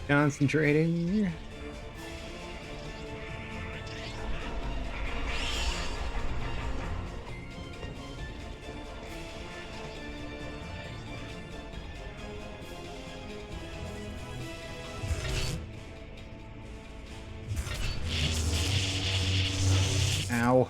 Speaker 1: Concentrating. Ow.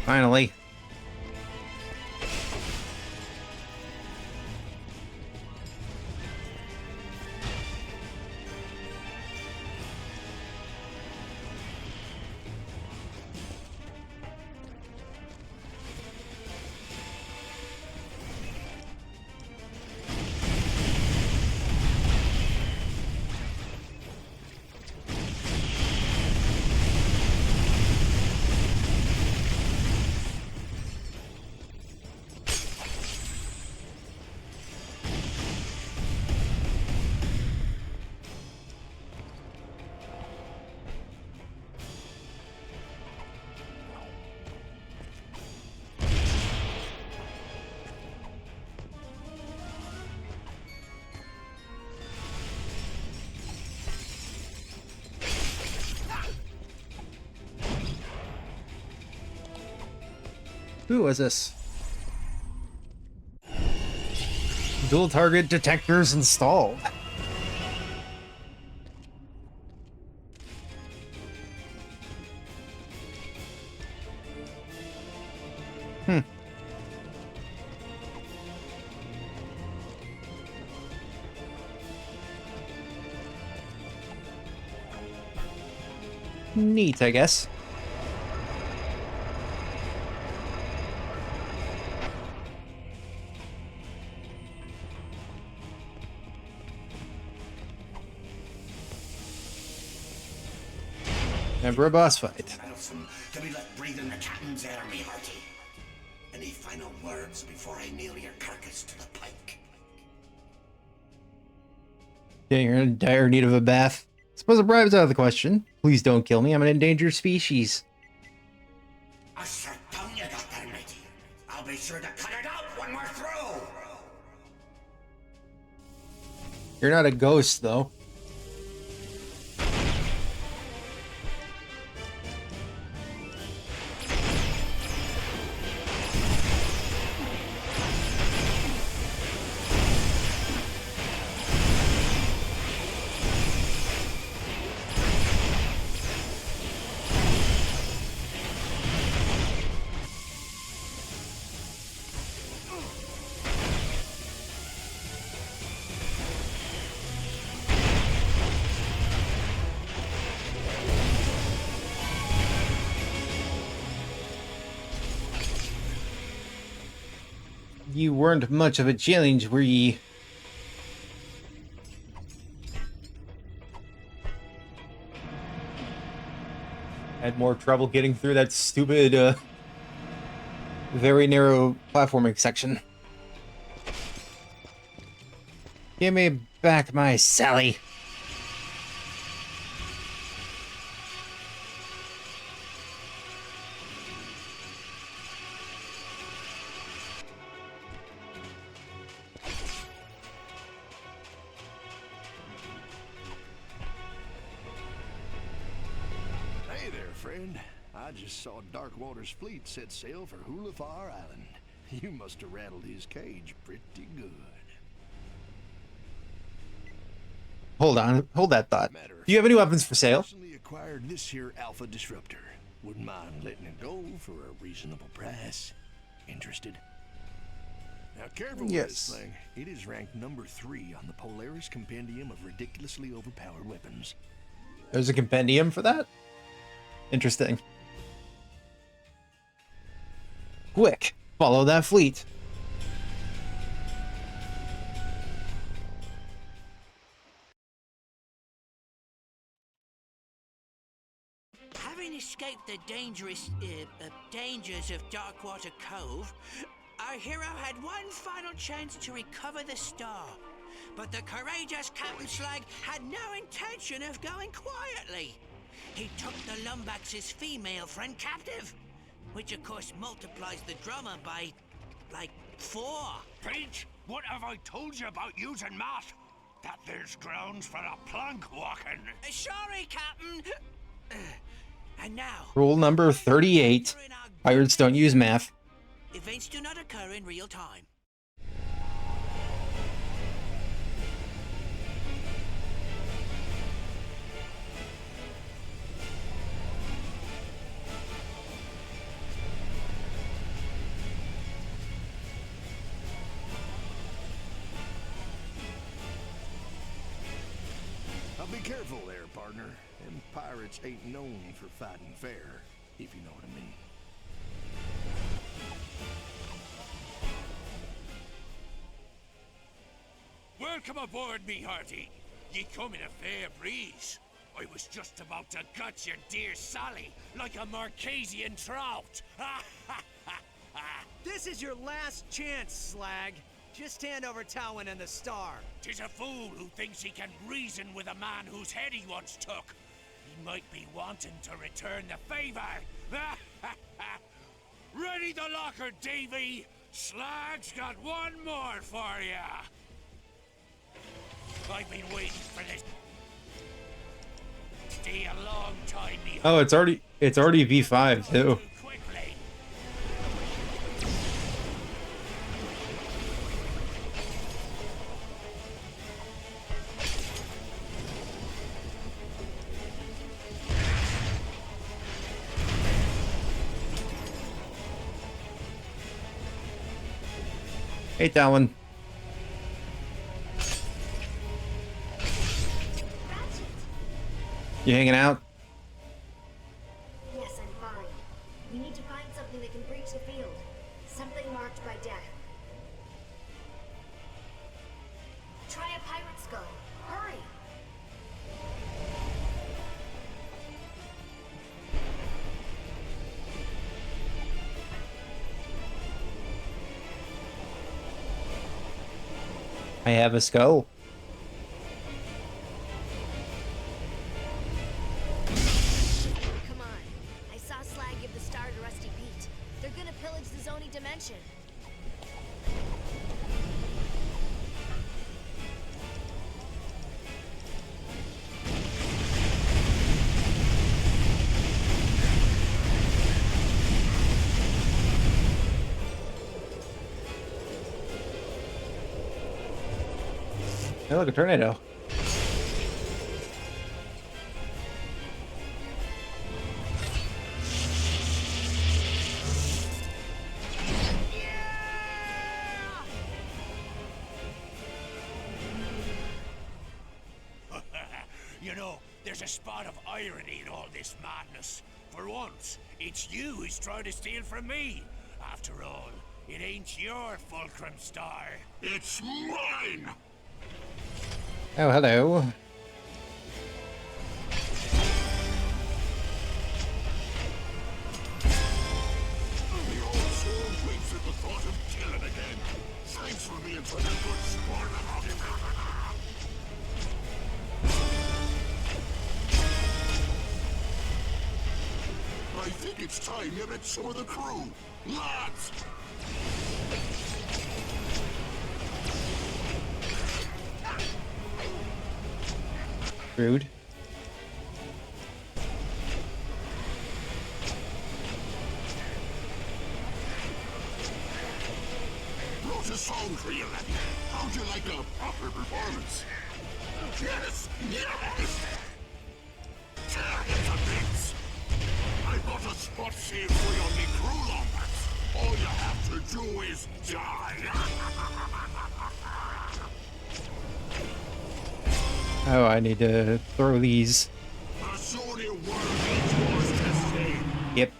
Speaker 1: Finally. Ooh, what's this? Dual target detectors installed. Neat, I guess. And for a boss fight.
Speaker 9: To be let breathe in the captain's air, me hearty. Any final words before I nail your carcass to the pike?
Speaker 1: Yeah, you're in dire need of a bath. Suppose a bribe's out of the question. Please don't kill me. I'm an endangered species.
Speaker 9: A sharp tongue you got there, matey. I'll be sure to cut it out when we're through.
Speaker 1: You're not a ghost, though. You weren't much of a challenge, were ye? Had more trouble getting through that stupid, very narrow platforming section. Give me back my Sally.
Speaker 7: Hey there, friend. I just saw Darkwater's fleet set sail for Hulafar Island. You must have rattled his cage pretty good.
Speaker 1: Hold on, hold that thought. Do you have any weapons for sale?
Speaker 7: Recently acquired this here Alpha Disruptor. Wouldn't mind letting it go for a reasonable price. Interested? Now careful with this thing. It is ranked number 3 on the Polaris Compendium of ridiculously overpowered weapons.
Speaker 1: There's a compendium for that? Interesting. Quick, follow that fleet.
Speaker 2: Having escaped the dangerous dangers of Darkwater Cove, our hero had one final chance to recover the star. But the courageous Captain Slag had no intention of going quietly. He took the Lumbax's female friend captive, which of course multiplies the drummer by, like, 4.
Speaker 3: Pete, what have I told you about using math? That there's grounds for a plank walking.
Speaker 2: Sorry, Captain. And now...
Speaker 1: Rule number 38. Pirates don't use math.
Speaker 2: Events do not occur in real time.
Speaker 7: Now be careful there, partner. Them pirates ain't known for fighting fair, if you know what I mean.
Speaker 3: Welcome aboard, me hearty. Ye come in a fair breeze. I was just about to gut your dear Sally like a Marquesian trout.
Speaker 4: This is your last chance, Slag. Just hand over Talwyn and the star.
Speaker 3: 'Tis a fool who thinks he can reason with a man whose head he once took. He might be wanting to return the favor. Ready the locker, Davy. Slag's got one more for ya. I've been waiting for this day a long time.
Speaker 1: Oh, it's already V5 too. Hey, Talwyn.
Speaker 5: Ratchet!
Speaker 1: You hanging out?
Speaker 5: Yes, I'm fine. We need to find something that can breach the field. Something marked by death. Try a pirate skull. Hurry!
Speaker 1: I have a skull.
Speaker 5: Come on. I saw Slag give the star to Rusty Pete. They're gonna pillage the Zoni dimension.
Speaker 1: Hey, look, a tornado.
Speaker 3: You know, there's a spot of irony in all this madness. For once, it's you who's trying to steal from me. After all, it ain't your Fulcrum Star.
Speaker 8: It's mine!
Speaker 1: Oh, hello.
Speaker 8: The old soul weeps at the thought of killing again. Thanks for being such a good sport about it. I think it's time you met some of the crew. Lads!
Speaker 1: Rude.
Speaker 8: Wrote a song for you, laddie. How'd you like a proper performance? Yes! Yes! Tear it to bits! I got a spot saved for you on me crew, Lombards. All you have to do is die.
Speaker 1: Oh, I need to throw these.
Speaker 8: The Sony world is yours to see.
Speaker 1: Yep.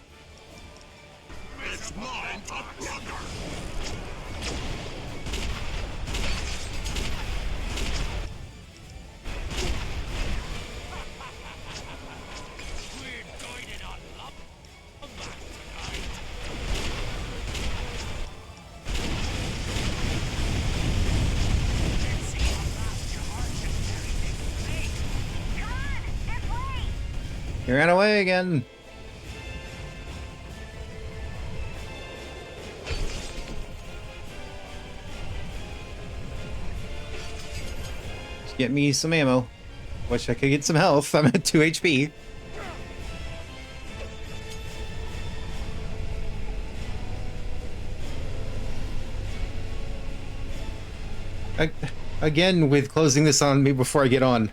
Speaker 8: It's mine to plunder.
Speaker 3: We're guided on Lumberjack tonight. Let's see how fast your heart can carry things away.
Speaker 6: Come on, this way!
Speaker 1: He ran away again. Just get me some ammo. Wish I could get some health. I'm at 2 HP. Again, with closing this on me before I get on.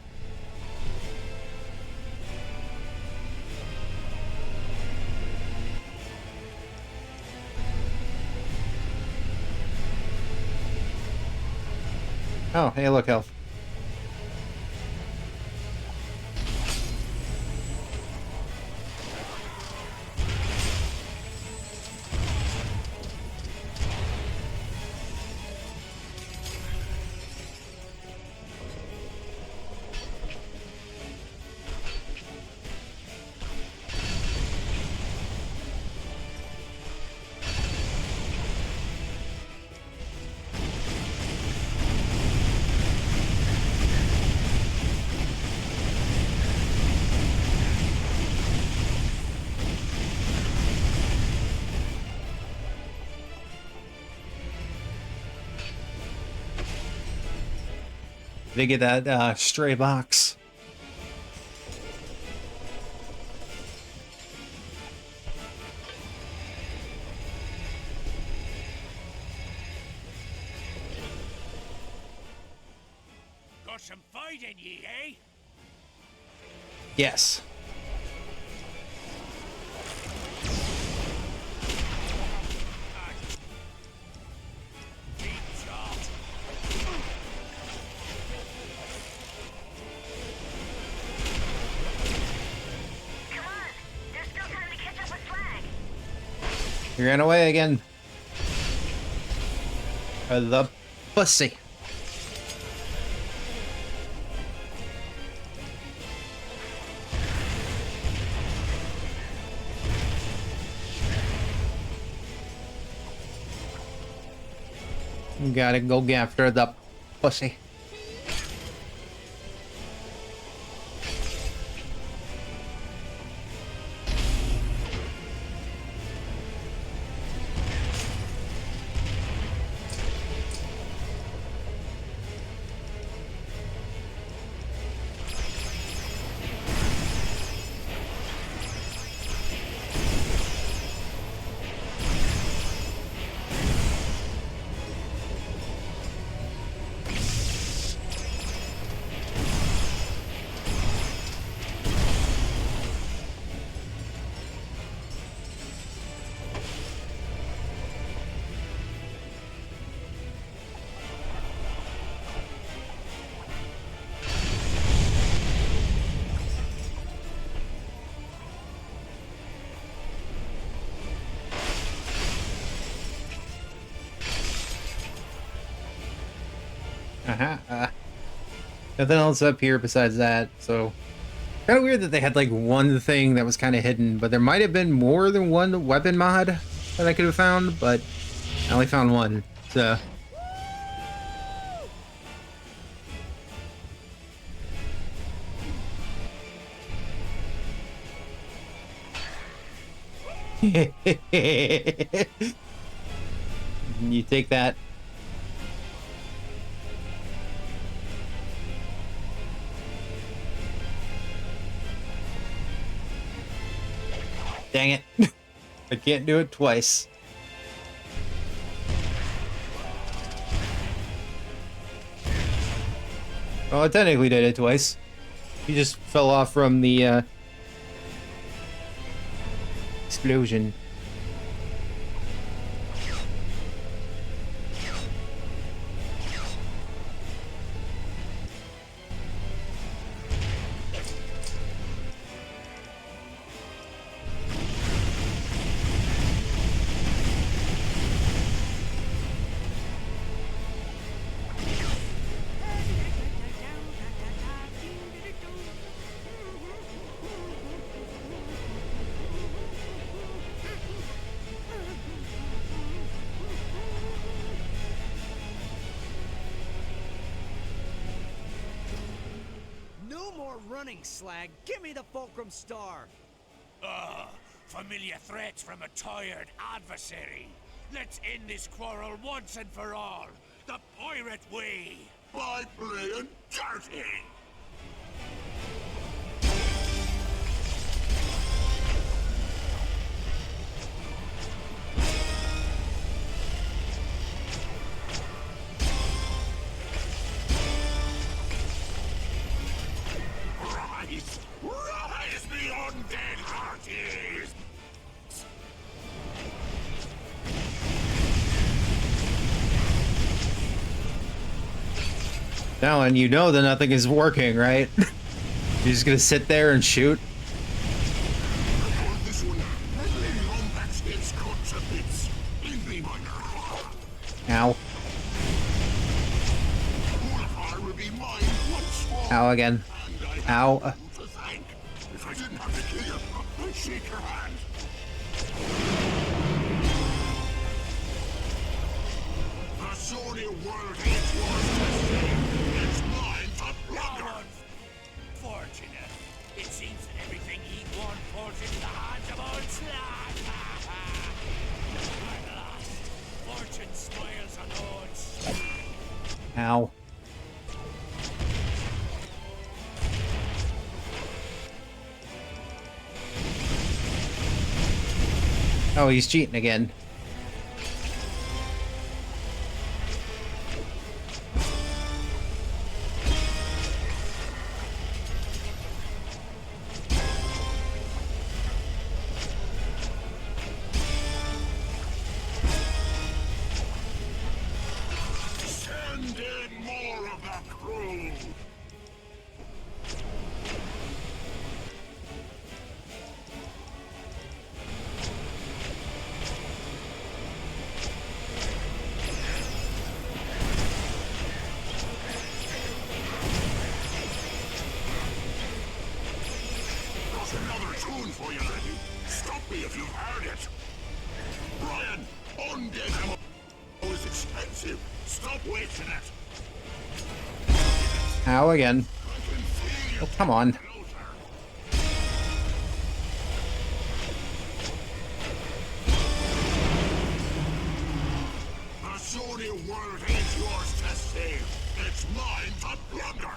Speaker 1: Oh, hey, look, health. They get that stray box.
Speaker 3: Got some fight in ye, eh?
Speaker 1: Yes.
Speaker 3: Beats
Speaker 1: He ran away again. The pussy. Gotta go after the pussy. Nothing else up here besides that, so kind of weird that they had like one thing that was kind of hidden, but there might have been more than one weapon mod that I could have found, but I only found one, so. You take that. Dang it. I can't do it twice. Well, I technically did it twice. He just fell off from the explosion.
Speaker 4: Running, Slag. Give me the Fulcrum Star.
Speaker 3: Familiar threats from a tired adversary. Let's end this quarrel once and for all. The pirate way.
Speaker 8: By playing dirty.
Speaker 3: Rise the undead hearties!
Speaker 1: Talwyn, you know that nothing is working, right? You're just gonna sit there and shoot? Ow. Ow again. Ow.
Speaker 8: If I didn't have to kill you, I'd shake your hand. The Sony world is yours to save. It's mine to plunder.
Speaker 3: Unfortunate. It seems that everything he won falls into the hands of old Slag. At last, fortune smiles on old Slag.
Speaker 1: Ow. Oh, he's cheating again.
Speaker 8: Send in more of that crew. if you've heard it. Brian, undead ammo is expensive. Stop wasting it.
Speaker 1: How again?
Speaker 8: I can feel you.
Speaker 1: Oh, come on.
Speaker 8: The Sony world ain't yours to save. It's mine to plunder.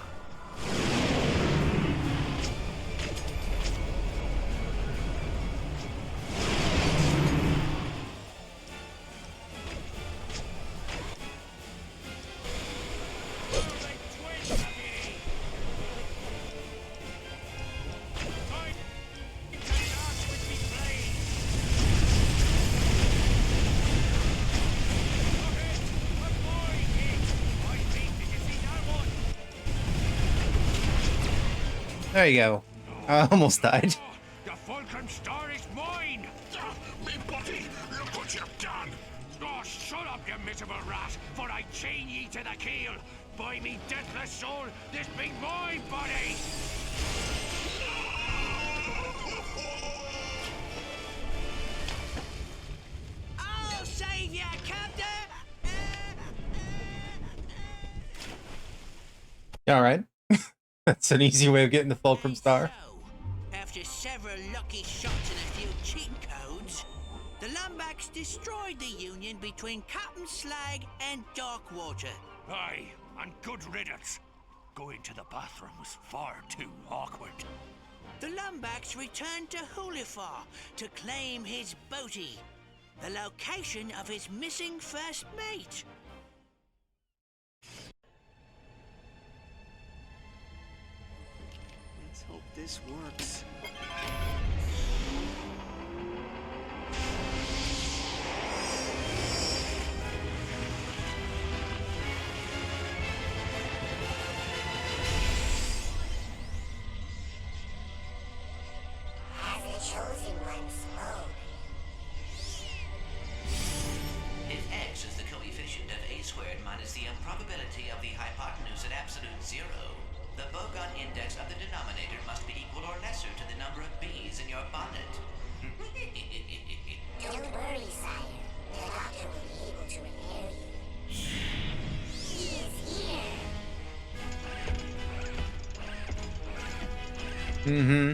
Speaker 1: There you go. I almost died.
Speaker 3: The Fulcrum Star is mine!
Speaker 8: Me buddy, look what you've done.
Speaker 3: Oh, shut up, you miserable rat, for I chain ye to the keel. By me deathless soul, this be my body!
Speaker 2: I'll save ya, Captain!
Speaker 1: Alright. That's an easy way of getting the Fulcrum Star.
Speaker 2: So, after several lucky shots and a few cheat codes, the Lumbacks destroyed the union between Captain Slag and Darkwater.
Speaker 3: Aye, and good riddance. Going to the bathroom was far too awkward.
Speaker 2: The Lumbacks returned to Hulifar to claim his boaty, the location of his missing first mate.
Speaker 4: Let's hope this works.
Speaker 9: Has the chosen one spoke?
Speaker 10: If x is the coefficient of a squared minus the improbability of the hypotenuse at absolute zero, the bogon index of the denominator must be equal or lesser to the number of bees in your bonnet.
Speaker 9: Don't worry, sire. The doctor will be able to repair you. He is here.
Speaker 1: Mm-hmm.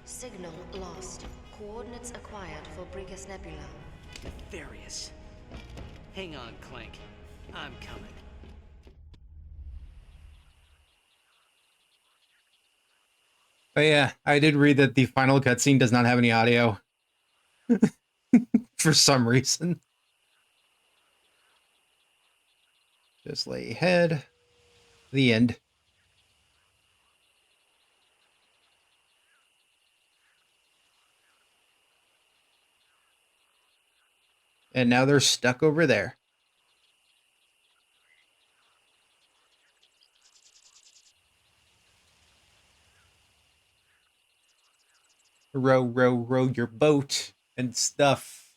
Speaker 11: Signal lost. Coordinates acquired for Brigus Nebula.
Speaker 4: Nefarious. Hang on, Clank. I'm coming.
Speaker 1: But yeah, I did read that the final cutscene does not have any audio. For some reason. Just lay ahead. The end. And now they're stuck over there. Row, row, row your boat and stuff.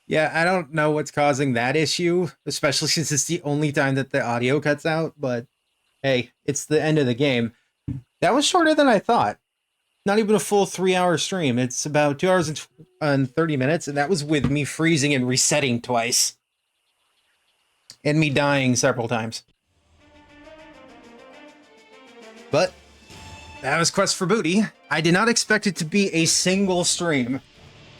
Speaker 1: Yeah, I don't know what's causing that issue, especially since it's the only time that the audio cuts out, but hey, it's the end of the game. That was shorter than I thought. Not even a full 3-hour stream. It's about 2 hours and 30 minutes, and that was with me freezing and resetting twice. And me dying several times. But that was Quest for Booty. I did not expect it to be a single stream.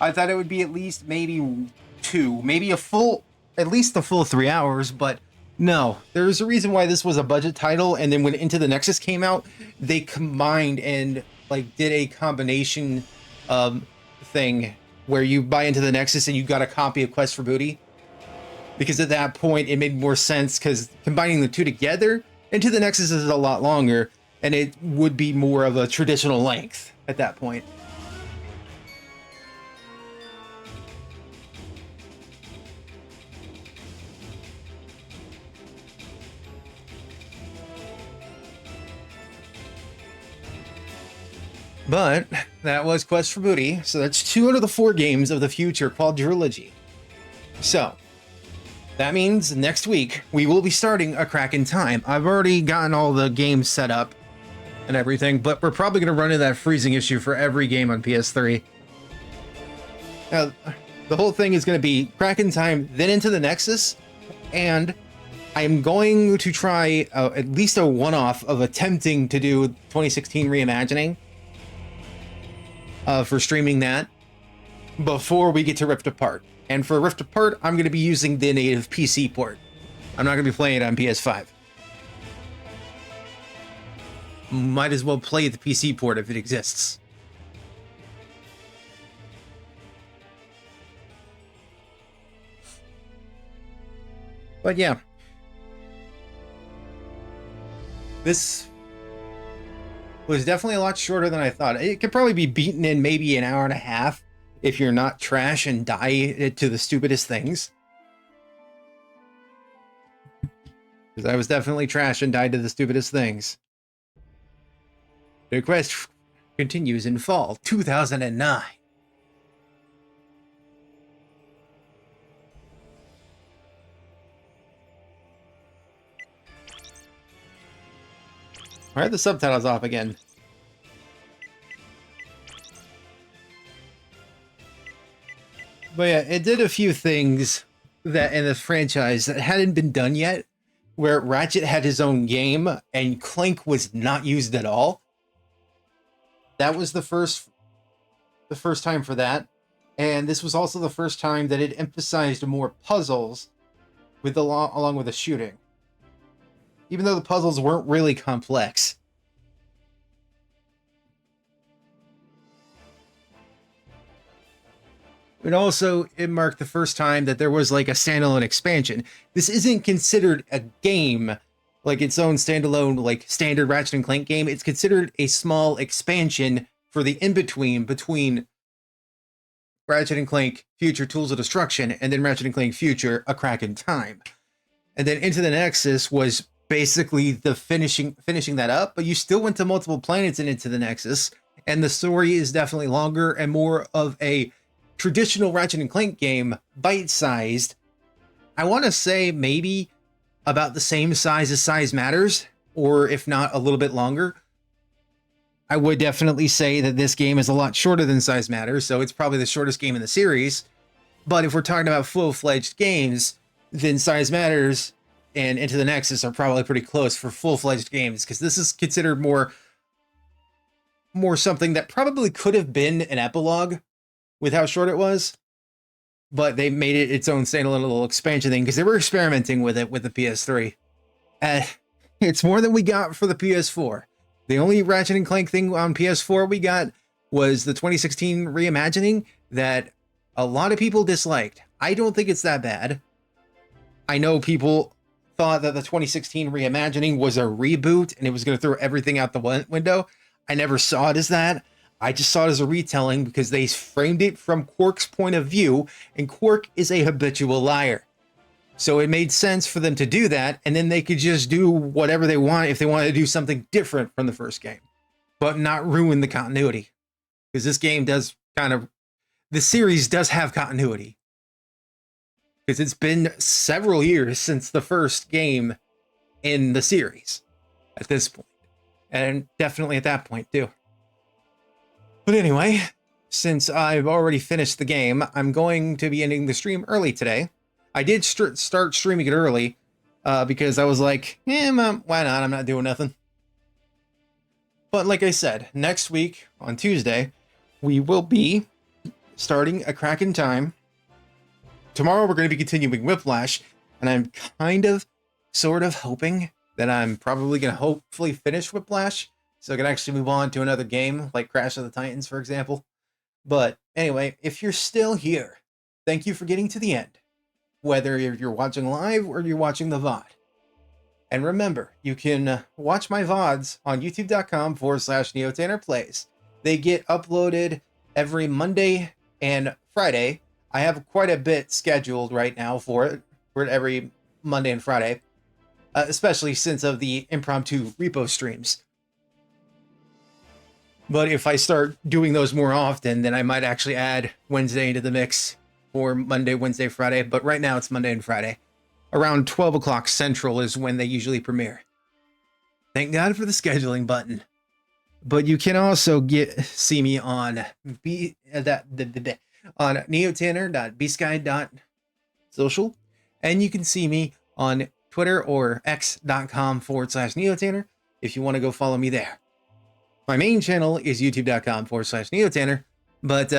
Speaker 1: I thought it would be at least maybe 2, maybe at least the full 3 hours, but no. There's a reason why this was a budget title, and then when Into the Nexus came out, they combined and like did a combination thing where you buy Into the Nexus and you got a copy of Quest for Booty. Because at that point, it made more sense, because combining the two together, Into the Nexus is a lot longer, and it would be more of a traditional length at that point. But that was Quest for Booty. So that's 2 out of the 4 games of the future quadrilogy. So that means next week we will be starting A Crack in Time. I've already gotten all the games set up and everything, but we're probably going to run into that freezing issue for every game on PS3. Now, the whole thing is going to be Crack in Time, then into the Nexus, and I'm going to try at least a one-off of attempting to do 2016 reimagining for streaming that before we get to Rift Apart. And for Rift Apart, I'm going to be using the native PC port. I'm not going to be playing it on PS5. Might as well play the PC port if it exists. But yeah. This was definitely a lot shorter than I thought. It could probably be beaten in maybe an hour and a half if you're not trash and die to the stupidest things. Because I was definitely trash and died to the stupidest things. The quest continues in fall 2009. Alright, the subtitles off again. But yeah, it did a few things that in this franchise that hadn't been done yet, where Ratchet had his own game and Clank was not used at all. That was the first time for that, and this was also the first time that it emphasized more puzzles with along with the shooting, even though the puzzles weren't really complex. But also, it marked the first time that there was like a standalone expansion. This isn't considered a game, like its own standalone, like standard Ratchet and Clank game. It's considered a small expansion for the in-between between Ratchet and Clank Future Tools of Destruction and then Ratchet and Clank Future A Crack in Time. And then Into the Nexus was basically the finishing that up, but you still went to multiple planets and Into the Nexus, and the story is definitely longer and more of a traditional Ratchet and Clank game, bite-sized. I want to say maybe about the same size as Size Matters, or if not a little bit longer. I would definitely say that this game is a lot shorter than Size Matters, so it's probably the shortest game in the series. But if we're talking about full-fledged games, then Size Matters and Into the Nexus are probably pretty close for full-fledged games, because this is considered more something that probably could have been an epilogue with how short it was, but they made it its own standalone little expansion thing because they were experimenting with it with the PS3. It's more than we got for the PS4. The only Ratchet and Clank thing on PS4 we got was the 2016 reimagining that a lot of people disliked. I don't think it's that bad. I know people thought that the 2016 reimagining was a reboot and it was going to throw everything out the window. I never saw it as that. I just saw it as a retelling because they framed it from Quark's point of view, and Quark is a habitual liar. So it made sense for them to do that, and then they could just do whatever they want if they wanted to do something different from the first game, but not ruin the continuity. Because this game does the series does have continuity. Because it's been several years since the first game in the series at this point. And definitely at that point, too. But anyway, since I've already finished the game, I'm going to be ending the stream early today. I did start streaming it early because I was like, why not? I'm not doing nothing. But like I said, next week on Tuesday, we will be starting A Crack in Time. Tomorrow we're going to be continuing Whiplash, and I'm sort of hoping that I'm probably going to hopefully finish Whiplash, so I can actually move on to another game, like Crash of the Titans, for example. But anyway, if you're still here, thank you for getting to the end, whether you're watching live or you're watching the VOD. And remember, you can watch my VODs on youtube.com/NeoTannerPlays. They get uploaded every Monday and Friday. I have quite a bit scheduled right now for it every Monday and Friday, especially since of the impromptu repo streams. But if I start doing those more often, then I might actually add Wednesday into the mix, or Monday, Wednesday, Friday. But right now it's Monday and Friday. Around 12 o'clock Central is when they usually premiere. Thank God for the scheduling button. But you can also see me on on neotanner.bsky.social, and you can see me on Twitter or x.com/neotanner if you want to go follow me there. My main channel is youtube.com/neotanner, but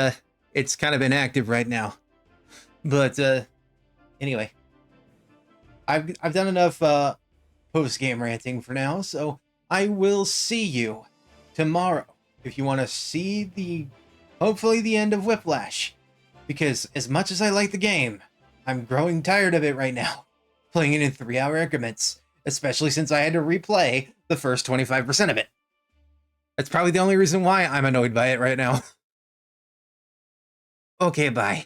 Speaker 1: it's kind of inactive right now. But anyway, I've done enough post-game ranting for now, so I will see you tomorrow if you want to see hopefully the end of Whiplash. Because as much as I like the game, I'm growing tired of it right now, playing it in 3-hour increments, especially since I had to replay the first 25% of it. That's probably the only reason why I'm annoyed by it right now. Okay, bye.